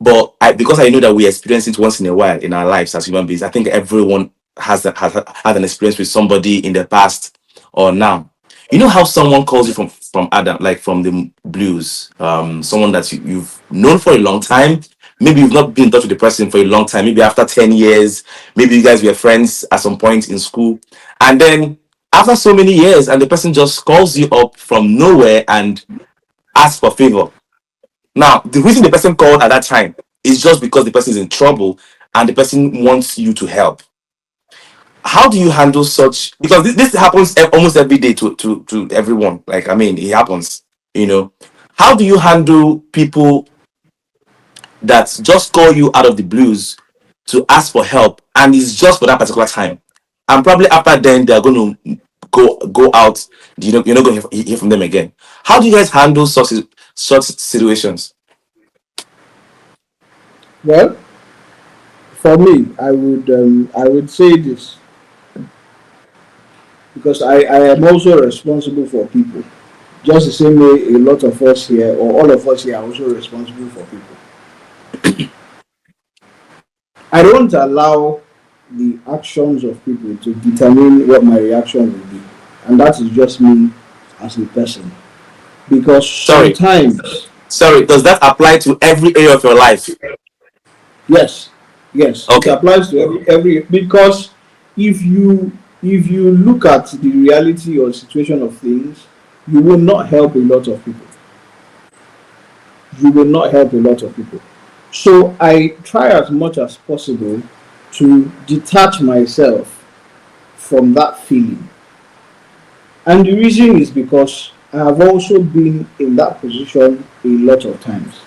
But because I know that we experience it once in a while in our lives as human beings, I think everyone has had an experience with somebody in the past or now. You know how someone calls you from Adam, like from the blues, someone that you've known for a long time. Maybe you've not been in touch with the person for a long time. Maybe after 10 years, maybe you guys were friends at some point in school, and then after so many years, and the person just calls you up from nowhere and asks for favor. Now, the reason the person called at that time is just because the person is in trouble and the person wants you to help. How do you handle such? Because this happens almost every day to everyone. Like, I mean, it happens, you know. How do you handle people that just call you out of the blues to ask for help and it's just for that particular time? And probably after then, they're going to go out. You're not going to hear from them again. How do you guys handle such situations? Well, for me, I would say this because I am also responsible for people. Just the same way a lot of us here, or all of us here, are also responsible for people. I don't allow the actions of people to determine what my reaction will be, and that is just me as a person. Because Sorry, sometimes, sorry. Does that apply to every area of your life? yes, yes, it Okay. applies to every because if you look at the reality or situation of things, you will not help a lot of people. You will not help a lot of people. So I try as much as possible to detach myself from that feeling. And the reason is because I have also been in that position a lot of times.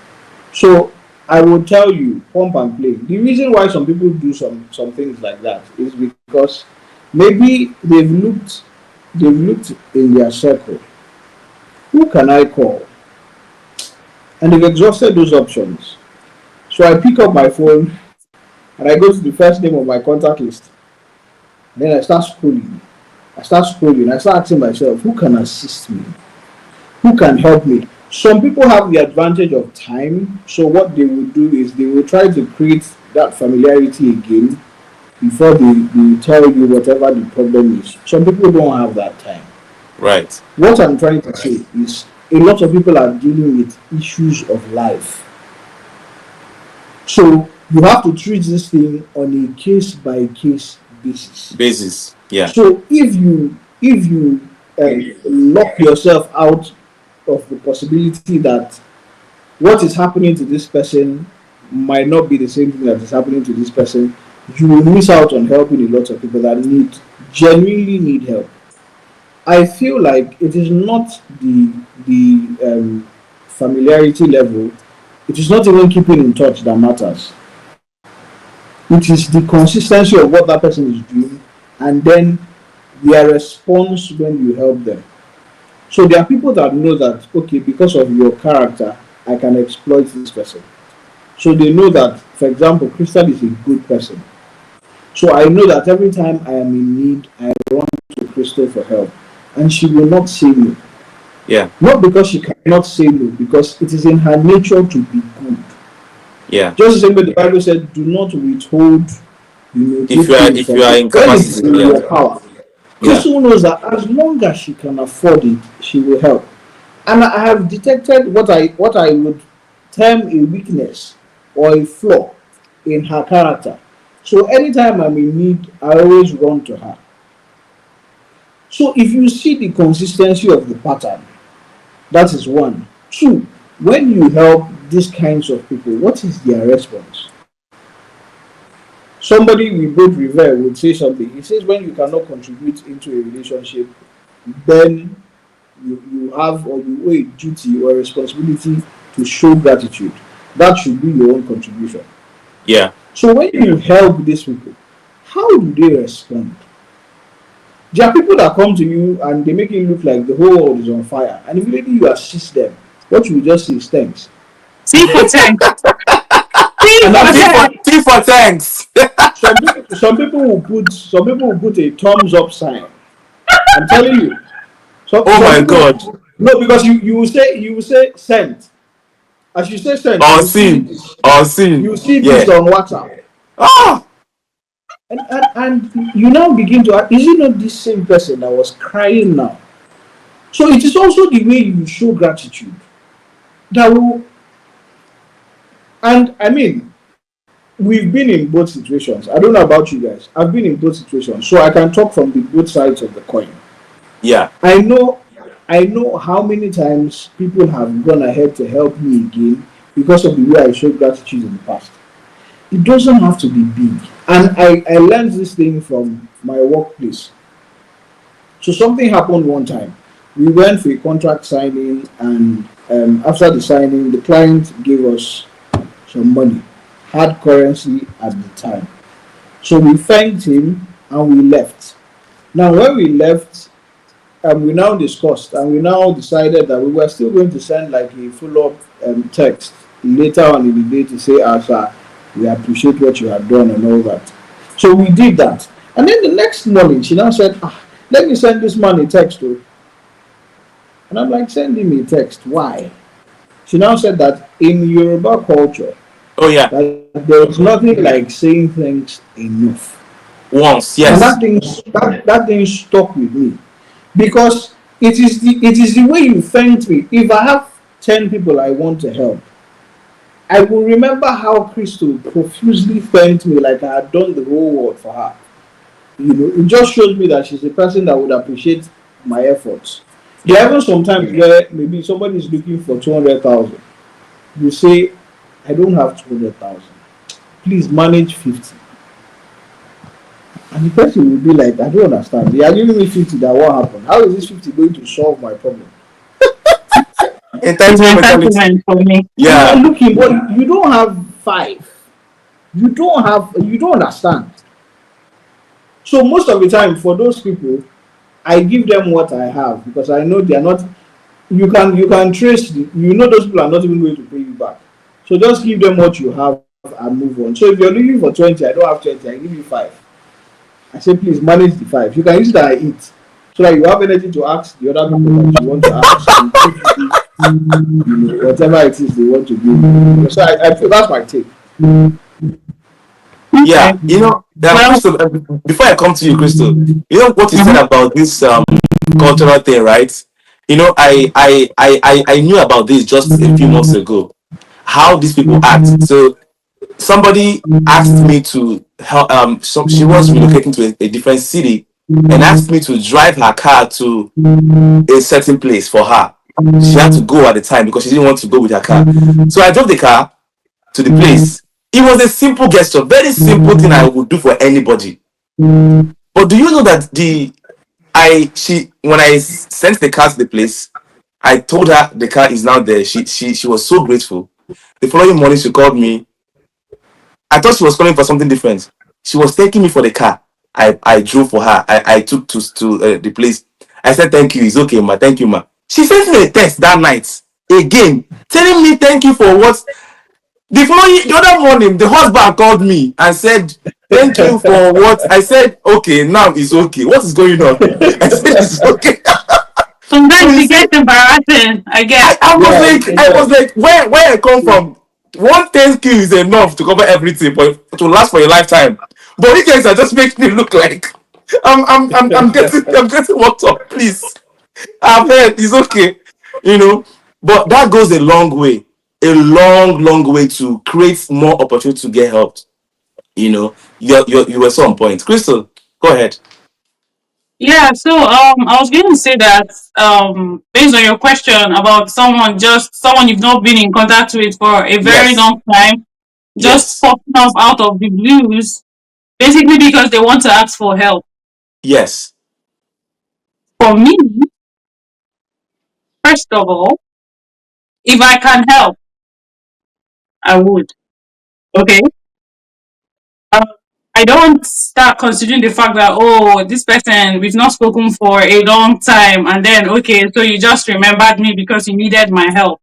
So I will tell you, pump and play. The reason why some people do some things like that is because maybe they've looked in their circle. Who can I call? And they've exhausted those options. So I pick up my phone and I go to the first name of my contact list. Then I start scrolling. I start scrolling. I start asking myself, who can assist me? Who can help me? Some people have the advantage of time. So what they will do is they will try to create that familiarity again before they tell you whatever the problem is. Some people don't have that time. Right. What I'm trying to say is a lot of people are dealing with issues of life. So you have to treat this thing on a case by case basis. Basis. Yeah. So if you lock yourself out of the possibility that what is happening to this person might not be the same thing that is happening to this person, you will miss out on helping a lot of people that genuinely need help. I feel like it is not the familiarity level. It is not even keeping in touch that matters. It is the consistency of what that person is doing, and then their response when you help them. So there are people that know that okay, because of your character, I can exploit this person. So they know that, for example, Crystal is a good person. So I know that every time I am in need, I run to Crystal for help, and she will not say no. Yeah. Not because she cannot say no, because it is in her nature to be good. Yeah. Just the same way the Bible said, "Do not withhold, If good you are things if from you are me when it is incapacitated, in yeah. your power." Yeah. Crystal knows that as long as she can afford it, she will help. And I have detected what I would term a weakness or a flaw in her character. So anytime I'm in need, I always run to her. So if you see the consistency of the pattern, that is one. Two, when you help these kinds of people, what is their response? Somebody we both revere would say something. He says when you cannot contribute into a relationship, then you have or you owe a duty or a responsibility to show gratitude. That should be your own contribution. Yeah. So when you help these people, how do they respond? There are people that come to you and they make it look like the whole world is on fire, and immediately you assist them. What you will just say is thanks. See for thanks. See And for I'm Tea saying for thanks. tea for thanks. some people will put a thumbs up sign. I'm telling you. So Oh some my people God. no, because you will say sent. As you say sent, Or seen. Or you seen. see this Yeah. on WhatsApp. Ah. And you now begin to ask, is it not this same person that was crying now? So it is also the way you show gratitude that will, and I mean, we've been in both situations. I don't know about you guys. I've been in both situations, so I can talk from the both sides of the coin. Yeah. I know how many times people have gone ahead to help me again because of the way I showed gratitude in the past. It doesn't have to be big. And I learned this thing from my workplace. So something happened one time. We went for a contract signing, and after the signing, the client gave us some money, hard currency at the time. So we thanked him and we left. Now, when we left, and we now discussed, and we now decided that we were still going to send like a follow-up text later on in the day to say, Asha, we appreciate what you have done and all that. So we did that. And then the next morning, she now said, let me send this man a text. Too. And I'm like, send him a text. Why? She now said that in Yoruba culture, Oh yeah. that there's nothing like saying things enough. Once, And yes. that thing stuck with me because it is the way you thanked me. If I have 10 people I want to help, I will remember how Crystal profusely thanked me like I had done the whole world for her. It just shows me that she's a person that would appreciate my efforts. There Yeah. are even sometimes where maybe somebody is looking for 200,000. You say, I don't have 200,000. Please manage 50. And the person will be like, I don't understand. They are giving me 50, that what happened? How is this 50 going to solve my problem? It's Entitlement an mentality. entitlement for me. And you are Yeah. looking, but you don't have five. You don't understand. So most of the time for those people, I give them what I have because I know they are not. You can trace. Those people are not even going to pay you back. So just give them what you have and move on. So if you're looking for 20, I don't have 20. I give you five. I say please manage the five. You can use that I eat so that you have energy to ask the other people that you want to ask and give whatever it is they want to give you. So I feel that's my take. Yeah. Okay. Well, Crystal, before I come to you, Crystal, you know what you said mhm. about this cultural thing, right? I knew about this just a few months ago. How these people act. So somebody asked me to help. She was relocating to a different city and asked me to drive her car to a certain place for her. She had to go at the time because she didn't want to go with her car. So I drove the car to the place. It was a simple gesture, very simple thing I would do for anybody. But do you know that the I she when I sent the car to the place, I told her the car is now there. She was so grateful. The following morning she called me. I thought she was calling for something different. She was thanking me for the car. I drove for her. I took to the place. I said thank you. It's okay, ma. Thank you, ma. She sent me a text that night again, telling me thank you for what. The other morning, the husband called me and said thank you for what. I said okay. Now it's okay. What is going on? I said it's okay. So Sometimes you it see, gets embarrassing, I guess. Yeah, I was yeah. like, where I come from, one thank you is enough to cover everything, but to last for a lifetime. But you guys are just making me look like I'm getting worked up. Please, I've heard it's okay, you know. But that goes a long way, a long way to create more opportunity to get helped. You were so on point, Crystal. Go ahead. Yeah, so I was going to say that based on your question about someone you've not been in contact with for a very Yes, long time, just yes, popping up out of the blues, basically because they want to ask for help. yes. For me, first of all, if I can help, I would. Okay. Um, I don't start considering the fact that this person we've not spoken for a long time, and then okay, so you just remembered me because you needed my help.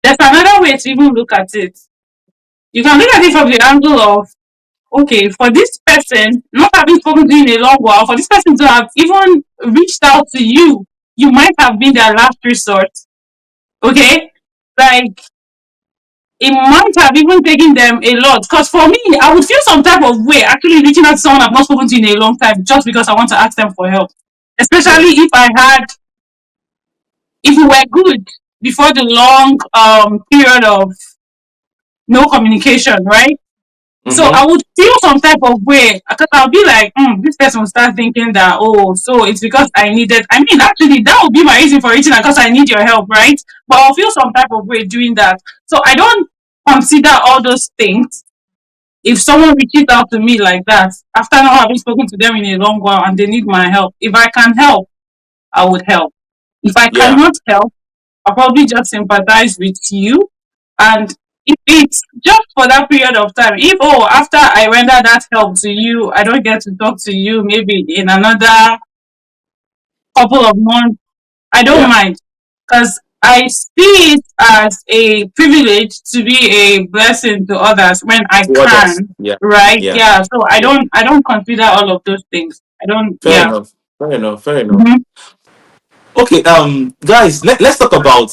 There's another way to even look at it. You can look at it from the angle of okay, for this person not having spoken to you in a long while, for this person to have even reached out to you, you might have been their last resort. Okay, like it might have even taken them a lot. Because for me, I would feel some type of way actually reaching out to someone I've not spoken to in a long time just because I want to ask them for help. Yeah. Especially if we were good before the long period of no communication, right? So Mm-hmm. I would feel some type of way because I'll be like, this person will start thinking that, so it's because I needed. I mean, actually, that would be my reason for reaching out because I need your help, right? But I'll feel some type of way doing that. So I don't consider all those things if someone reaches out to me like that after not having spoken to them in a long while and they need my help. If I can help, I would help. If I Yeah. cannot help, I'll probably just sympathize with you. And if it's just for that period of time, if after I render that help to you, I don't get to talk to you maybe in another couple of months, I don't Yeah. mind because I see it as a privilege to be a blessing to others when I To others. can, Yeah. right? Yeah. Yeah. So Yeah. I don't consider all of those things. I don't. Fair Yeah. enough. Fair enough. Fair enough. Hmm. Okay, guys, let's talk about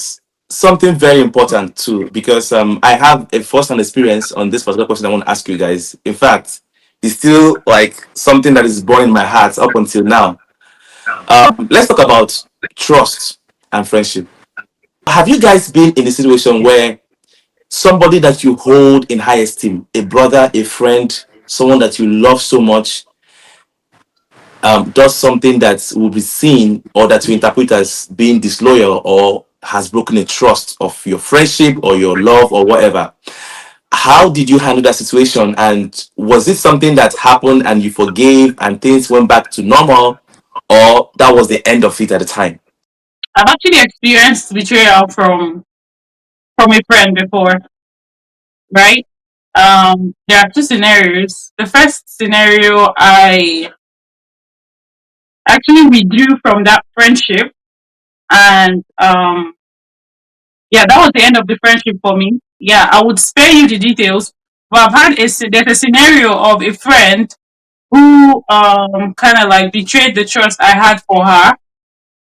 something very important too, because I have a first-hand experience on this particular question I want to ask you guys. In fact, it's still like something that is born in my heart up until now. Let's talk about trust and friendship. Have you guys been in a situation where somebody that you hold in high esteem, a brother, a friend, someone that you love so much, does something that will be seen or that you interpret as being disloyal or has broken a trust of your friendship or your love or whatever? How did you handle that situation? And was it something that happened and you forgave and things went back to normal, or that was the end of it at the time? I've actually experienced betrayal from a friend before, right? There are two scenarios. The first scenario, I actually withdrew from that friendship, and yeah, that was the end of the friendship for me. Yeah, I would spare you the details, but there's a scenario of a friend who kind of like betrayed the trust I had for her.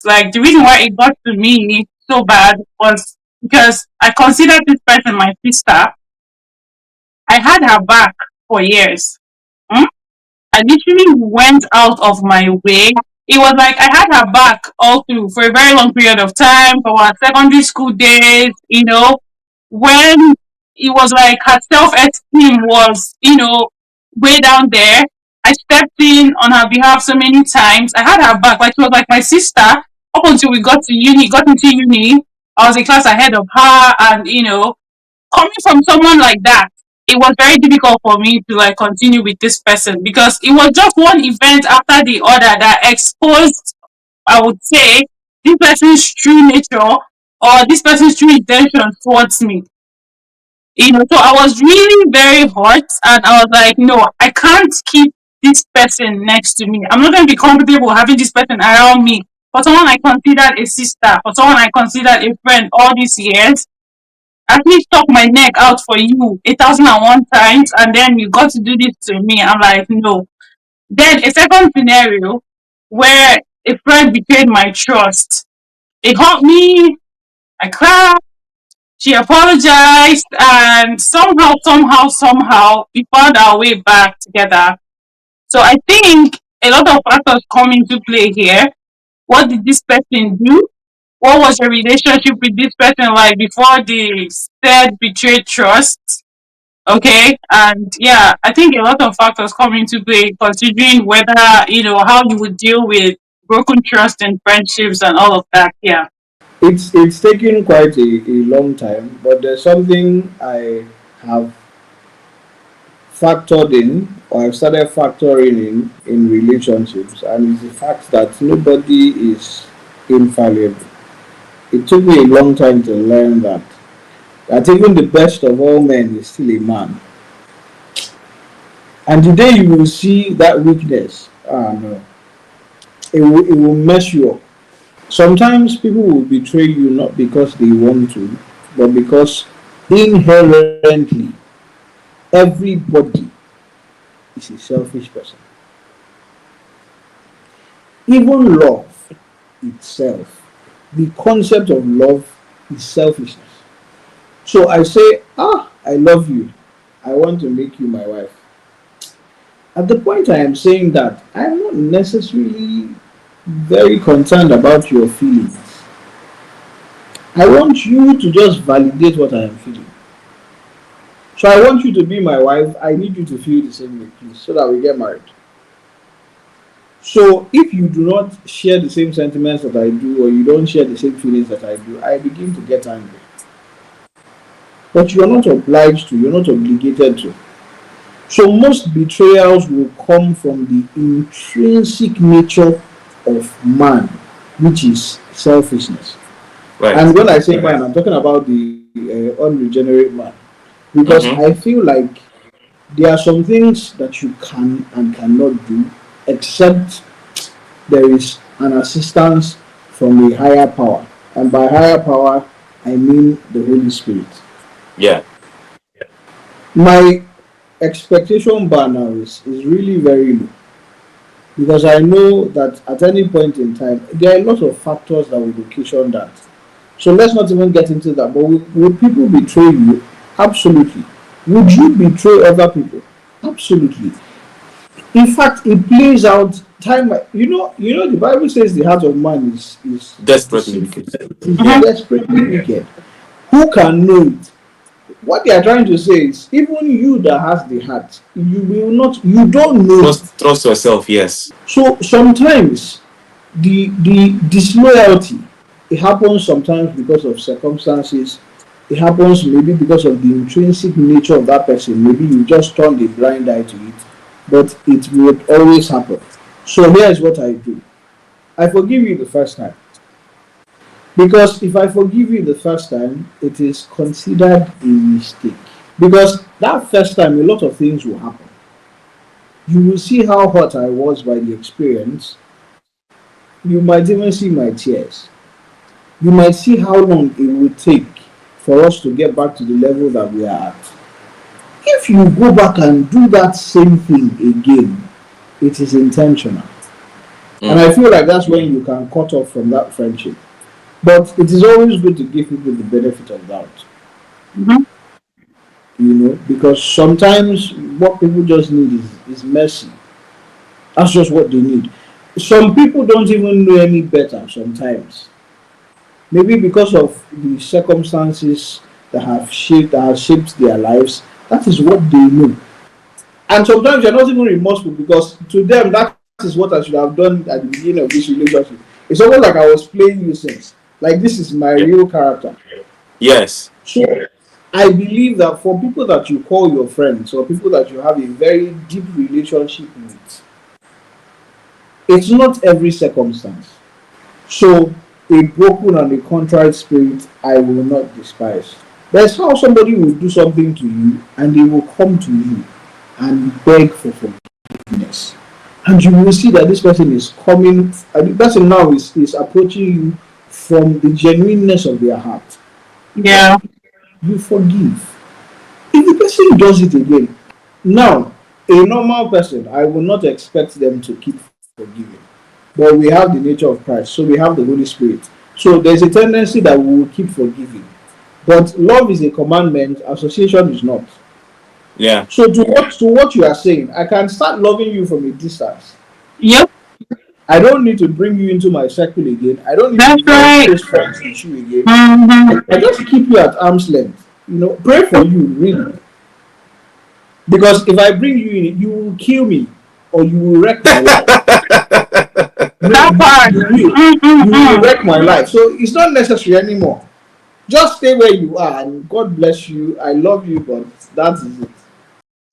Like the reason why it got to me so bad was because I considered this person my sister. I had her back for years. Hmm? I literally went out of my way. It was like I had her back all through for a very long period of time for our secondary school days, when it was like her self esteem was, way down there. I stepped in on her behalf so many times. I had her back, like she was like my sister up until we got into uni. I was a class ahead of her, and coming from someone like that, it was very difficult for me to like continue with this person because it was just one event after the other that exposed, I would say, this person's true nature or this person's true intention towards me. So I was really very hurt, and I was like, no, I can't keep this person next to me. I'm not going to be comfortable having this person around me. For someone I considered a sister, for someone I considered a friend all these years, actually stuck my neck out for you 1,001 times, and then you got to do this to me. I'm like, no. Then a second scenario where a friend betrayed my trust. It hurt me. I cried. She apologized, and somehow, we found our way back together. So I think a lot of factors come into play here. What did this person do? What was your relationship with this person like before the said betrayed trust? Okay, and yeah, I think a lot of factors come into play considering whether how you would deal with broken trust in friendships and all of that. Yeah. It's taken quite a long time, but there's something I have factored in, or I've started factoring in relationships, and it's the fact that nobody is infallible. It took me a long time to learn that even the best of all men is still a man. And today you will see that weakness. Ah no, it will mess you up. Sometimes people will betray you not because they want to, but because inherently everybody is a selfish person. Even love itself, the concept of love is selfishness. So I say, I love you. I want to make you my wife. At the point I am saying that, I'm not necessarily very concerned about your feelings. I want you to just validate what I am feeling. So I want you to be my wife. I need you to feel the same way, please, so that we get married. So if you do not share the same sentiments that I do, or you don't share the same feelings that I do, I begin to get angry. But you are not obliged to, you're not obligated to. So most betrayals will come from the intrinsic nature of man, which is selfishness. Right. And when I say man, I'm talking about the unregenerate man. Because Mm-hmm. I feel like there are some things that you can and cannot do except there is and assistance from a higher power. And by higher power, I mean the Holy Spirit. Yeah. My expectation bar now is really very low because I know that at any point in time, there are a lot of factors that will occasion that. So let's not even get into that. But would people betray you? Absolutely. Would you betray other people? Absolutely. In fact, it plays out time. The Bible says the heart of man is Desperately deceitful. wicked. It is Mhm. desperately wicked. Who can know it? What they are trying to say is, even you that has the heart, you will not. You don't know. Trust yourself. Yes. So sometimes the disloyalty, it happens sometimes because of circumstances. It happens maybe because of the intrinsic nature of that person. Maybe you just turned a blind eye to it, but it would always happen. So here's what I do: I forgive you the first time, because if I forgive you the first time, it is considered a mistake. Because that first time, a lot of things will happen. You will see how hurt I was by the experience. You might even see my tears. You might see how long it would take for us to get back to the level that we are at. If you go back and do that same thing again, it is intentional. And Mm. I feel like that's when you can cut off from that friendship. But it is always good to give people the benefit of doubt, Mhm. because sometimes what people just need is mercy. That's just what they need. Some people don't even know any better sometimes. Maybe because of the circumstances that have shaped their lives, that is what they know. And sometimes you're not even remorseful because to them that is what I should have done at the beginning of this relationship. It's almost like I was playing you since. Like this is my Yeah. real character. Yes. So I believe that for people that you call your friends or people that you have a very deep relationship with, it's not every circumstance. So a broken and a contrite spirit I will not despise. There's how somebody will do something to you and they will come to you and beg for forgiveness. And you will see that this person is coming, and the person now is approaching you from the genuineness of their heart. Yeah. You forgive. If the person does it again, now a normal person, I will not expect them to keep forgiving. But we have the nature of Christ, so we have the Holy Spirit. So there's a tendency that we will keep forgiving. But love is a commandment, association is not. Yeah. So to what you are saying, I can start loving you from a distance. Yep. I don't need to bring you into my circle again. I don't need to That's be very right. close friends with you again. Mhm. I just keep you at arm's length. Pray for you, really. Because if I bring you in, you will kill me or you will wreck my life. No, That part. you will. You will Mm-mm-mm. wreck my life. So it's not necessary anymore. Just stay where you are and God bless you. I love you, but that is it.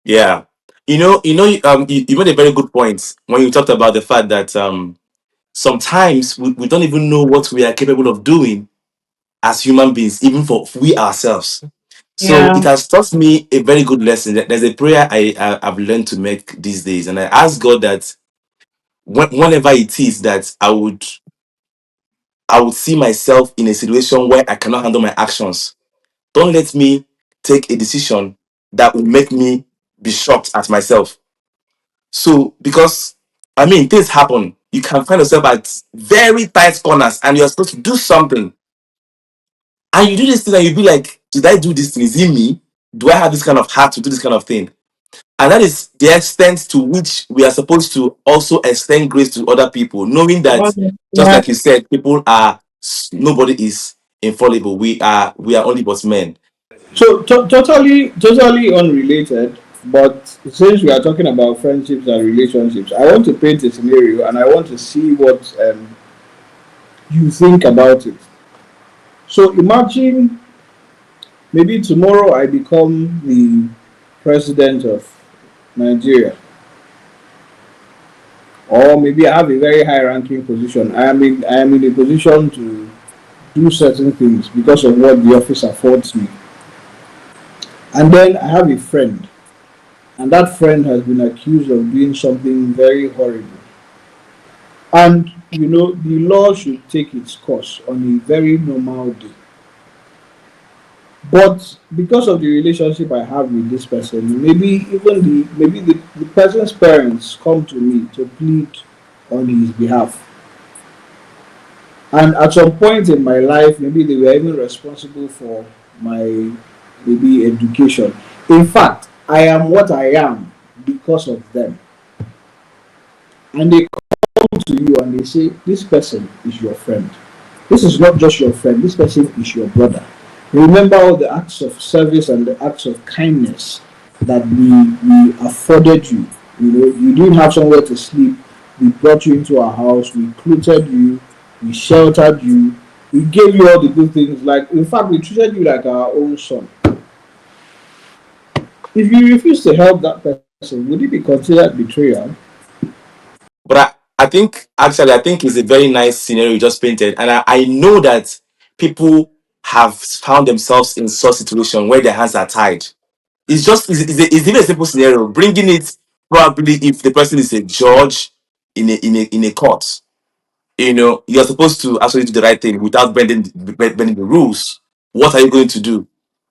Yeah. You made a very good point when you talked about the fact that sometimes we don't even know what we are capable of doing as human beings, even for we ourselves. So Yeah. it has taught me a very good lesson. There's a prayer I've learned to make these days, and I ask God that whenever it is that I would see myself in a situation where I cannot handle my actions, don't let me take a decision that will make me be shocked at myself. So, because I mean, things happen. You can find yourself at very tight corners and you're supposed to do something. And you do this thing and you be like, did I do this thing? Is it me? Do I have this kind of heart to do this kind of thing? And that is the extent to which we are supposed to also extend grace to other people, knowing that, just Yeah. like you said, nobody is infallible. We are only but men. So totally unrelated, but since we are talking about friendships and relationships, I want to paint a scenario and I want to see what you think about it. So imagine maybe tomorrow I become the president of Nigeria, or maybe I have a very high ranking position. I am in a position to do certain things because of what the office affords me. And then I have a friend, and that friend has been accused of doing something very horrible. And the law should take its course on a very normal day. But because of the relationship I have with this person, maybe the person's parents come to me to plead on his behalf. And at some point in my life, maybe they were even responsible for my maybe education. In fact, I am what I am because of them. And they come to you and they say, this person is your friend. This is not just your friend, this person is your brother. Remember all the acts of service and the acts of kindness that we afforded you. You didn't have somewhere to sleep. We brought you into our house, we clothed you, we sheltered you, we gave you all the good things. Like, in fact, we treated you like our own son. If you refuse to help that person, would it be considered betrayal? But I think it's a very nice scenario you just painted. And I know that people have found themselves in such situation where their hands are tied. It's even a simple scenario. Bringing it probably if the person is a judge in a court, you're supposed to actually do the right thing without bending the rules. What are you going to do?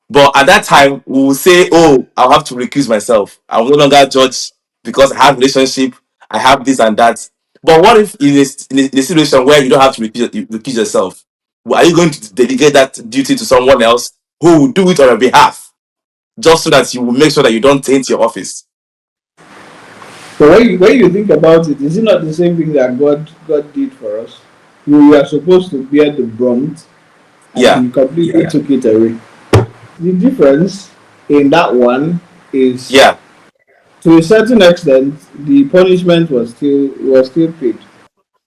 But at that time, we will say, "Oh, I'll have to recuse myself. I will no longer judge because I have relationship. I have this and that." But what if in a situation where you don't have to recuse yourself? Are you going to delegate that duty to someone else who will do it on your behalf, just so that you will make sure that you don't taint your office? So when you think about it, is it not the same thing that God did for us? We were supposed to bear the brunt, and Yeah, He completely took it away. The difference in that one is, yeah, to a certain extent, the punishment was still paid.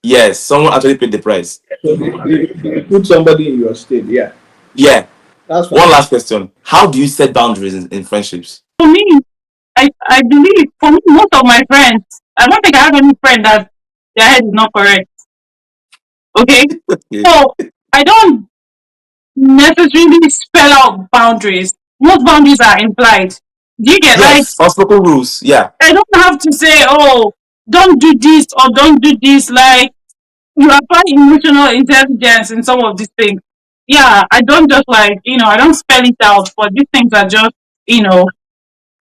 yes. Someone actually paid the price. So they put somebody in your stead. Yeah, Yeah. that's One fine. last question: how do you set boundaries in friendships? For me, I believe for me, most of my friends, I don't think I have any friend that their head is not correct. Okay? Okay. So I don't necessarily spell out boundaries. Most boundaries are implied. Do you get, like, Yes, unspoken rules. Yeah. I don't have to say, oh, don't do this or don't do this. Like, you apply emotional intelligence in some of these things. Yeah, I don't just like, I don't spell it out, but these things are just, you know,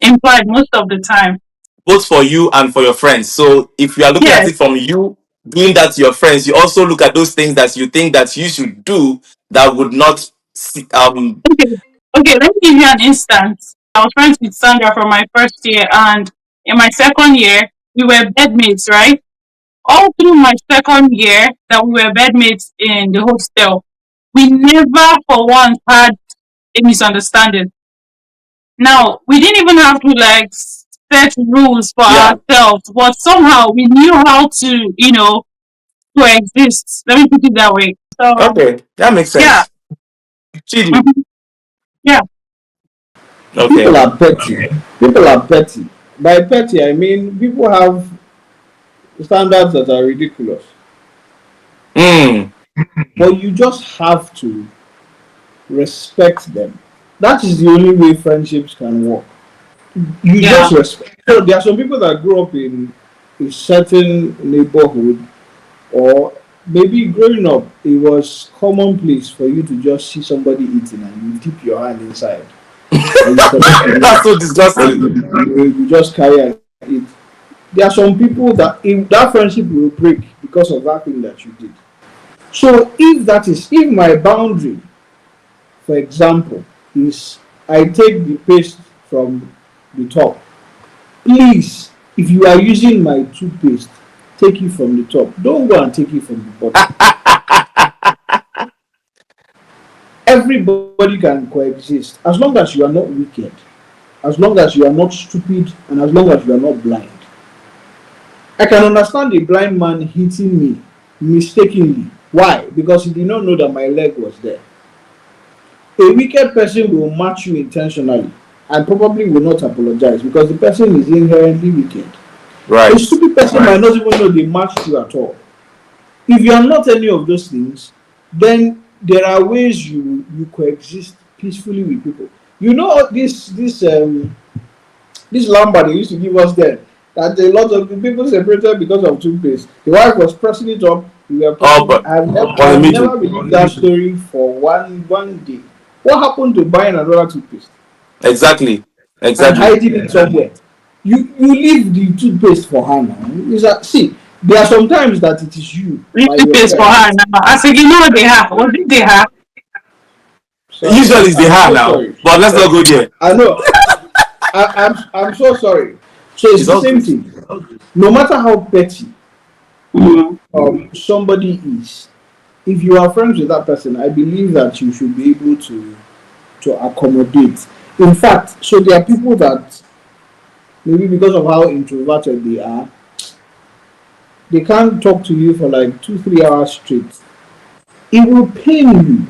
implied most of the time. Both for you and for your friends. So if you are looking at Yes. it from you doing that to your friends, you also look at those things that you think that you should do that would not Okay. Okay, let me give you an instance. I was friends with Sandra from my first year, and in my second year, we were bedmates, right? All through my second year that we were bedmates in the hostel, we never for once had a misunderstanding. Now, we didn't even have to like set rules for yeah. ourselves, but somehow we knew how to, coexist. Let me put it that way. So, Okay, that makes yeah, sense. Chidi. mhm, yeah, People Okay. are petty. People are petty. By petty, I mean people have standards that are ridiculous. Mm, But you just have to respect them. That is the only way friendships can work. You yeah. just respect. So there are some people that grow up in a certain neighborhood, or maybe growing up, it was commonplace for you to just see somebody eating and you dip your hand inside and you collect the that's meat so disgusting. and you just carry and eat. There are some people that if that friendship will break because of that thing that you did. So if my boundary, for example, is I take the paste from the top. Please, if you are using my toothpaste, take it from the top. Don't go and take it from the bottom. Everybody can coexist as long as you are not wicked, as long as you are not stupid, and as long as you are not blind. I can understand a blind man hitting me mistakenly. Why? Because he did not know that my leg was there. A wicked person will match you intentionally and probably will not apologize because the person is inherently wicked. A Right. stupid person might not even know they matched you at all. If you are not any of those things, then there are ways you coexist peacefully with people. You know this Lambert they used to give us then. that a lot of the people separated because of toothpaste. The wife was pressing it up, we were Oh, pressing it. but I on the have middle. never believed that story for one day. What happened to buying another toothpaste Exactly. and Exactly. hiding it somewhere? You leave the toothpaste for her now. Is that see? There are sometimes that it is you Leave by toothpaste for her yourself. now. I said, you know what they have? Was it they have? Sorry, Usually it's the I'm hair so now, sorry. but let's not go there. I know. I'm so sorry. So it's It's the all same good. thing. No matter how petty Mm. somebody is, if you are friends with that person, I believe that you should be able to accommodate. In fact, so there are people that maybe because of how introverted they are, they can't talk to you for like 2 3 hours straight. It will pain you.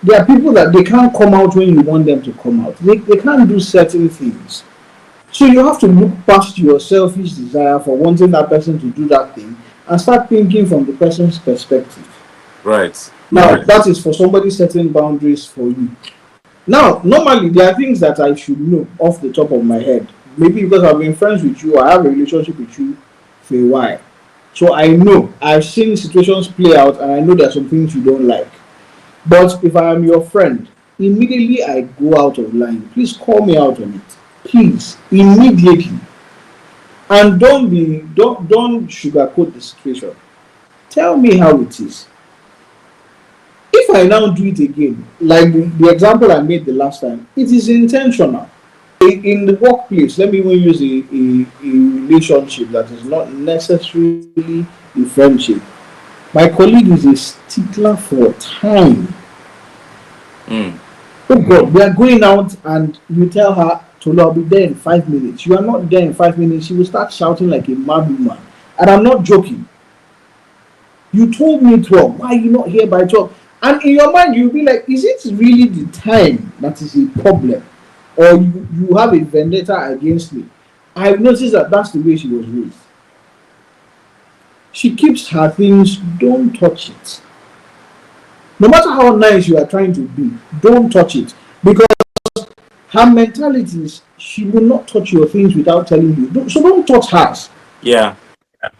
There are people that they can't come out when you want them to come out. They can't do certain things. So you have to look past your selfish desire for wanting that person to do that thing and start thinking from the person's perspective. Right. Now, that is for somebody setting boundaries for you. Now, normally there are things that I should know off the top of my head. Maybe because I've been friends with you, I have a relationship with you for a while. So I know I've seen situations play out and I know there are some things you don't like. But if I am your friend, immediately I go out of line. Please call me out on it. Please, immediately. And don't sugarcoat the situation. Tell me how it is. If I now do it again, like the example I made the last time, it is intentional. In the workplace, let me even use a relationship that is not necessarily a friendship. My colleague is a stickler for time. Mm. Oh God, we are going out and you tell her, Tolu, I'll be there in 5 minutes. You are not there in 5 minutes. She will start shouting like a mad woman. And I'm not joking. You told me 12. Why are you not here by 12? And in your mind, you'll be like, is it really the time that is a problem? Or you have a vendetta against me? I've noticed that that's the way she was raised. She keeps her things, don't touch it. No matter how nice you are trying to be, don't touch it. Because her mentality is she will not touch your things without telling you. So don't touch hers. Yeah.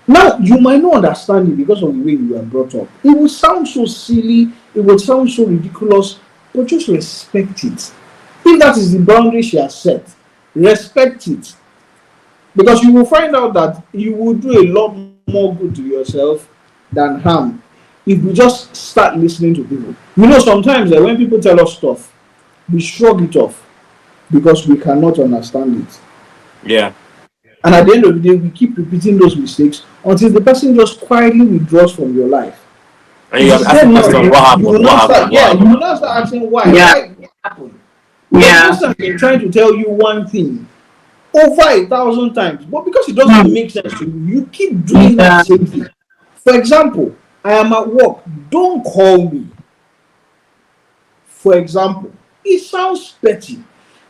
Now, you might not understand it because of the way you were brought up. It will sound so silly, it will sound so ridiculous, but just respect it. If that is the boundary she has set, respect it. Because you will find out that you will do a lot more good to yourself than harm if we just start listening to people. You know, sometimes when people tell us stuff, we shrug it off because we cannot understand it. Yeah. And at the end of the day, we keep repeating those mistakes until the person just quietly withdraws from your life. And It you have is asked the then now question, what you will happened? What now start, happened? What yeah, you happened? will now start asking why. Yeah. What happened? But the Yeah. person has been trying to tell you one thing over 1,000 times, but because it doesn't Mm. make sense to you, you keep doing that Yeah. same thing. For example, I am at work, don't call me. For example, it sounds petty,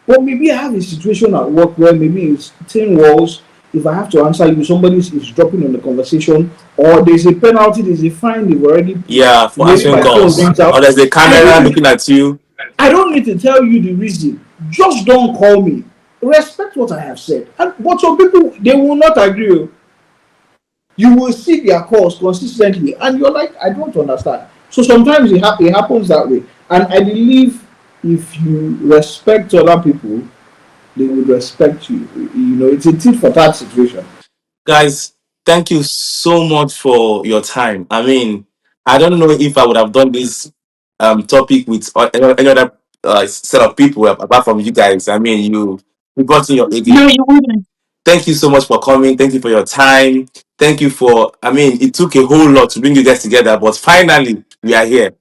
but maybe I have a situation at work where maybe it's 10 walls. If I have to answer you, somebody is dropping on the conversation, or there's a penalty, there's a fine they've already put. Yeah, for Maybe answering my phone calls. rings out. Or there's a I camera don't, looking at you. I don't need to tell you the reason. Just don't call me. Respect what I have said. And but some people they will not agree. Oh. You will see their calls consistently, and you're like, I don't understand. So sometimes it happens that way. And I believe if you respect other people, they would respect you. You know, it's a tit for tat situation. Guys, thank you so much for your time. I mean, I don't know if I would have done this topic with any other set of people apart from you guys. I mean, you brought in your A No, game. you wouldn't. Thank you so much for coming. Thank you for your time. Thank you for, I mean, it took a whole lot to bring you guys together, but finally, we are here.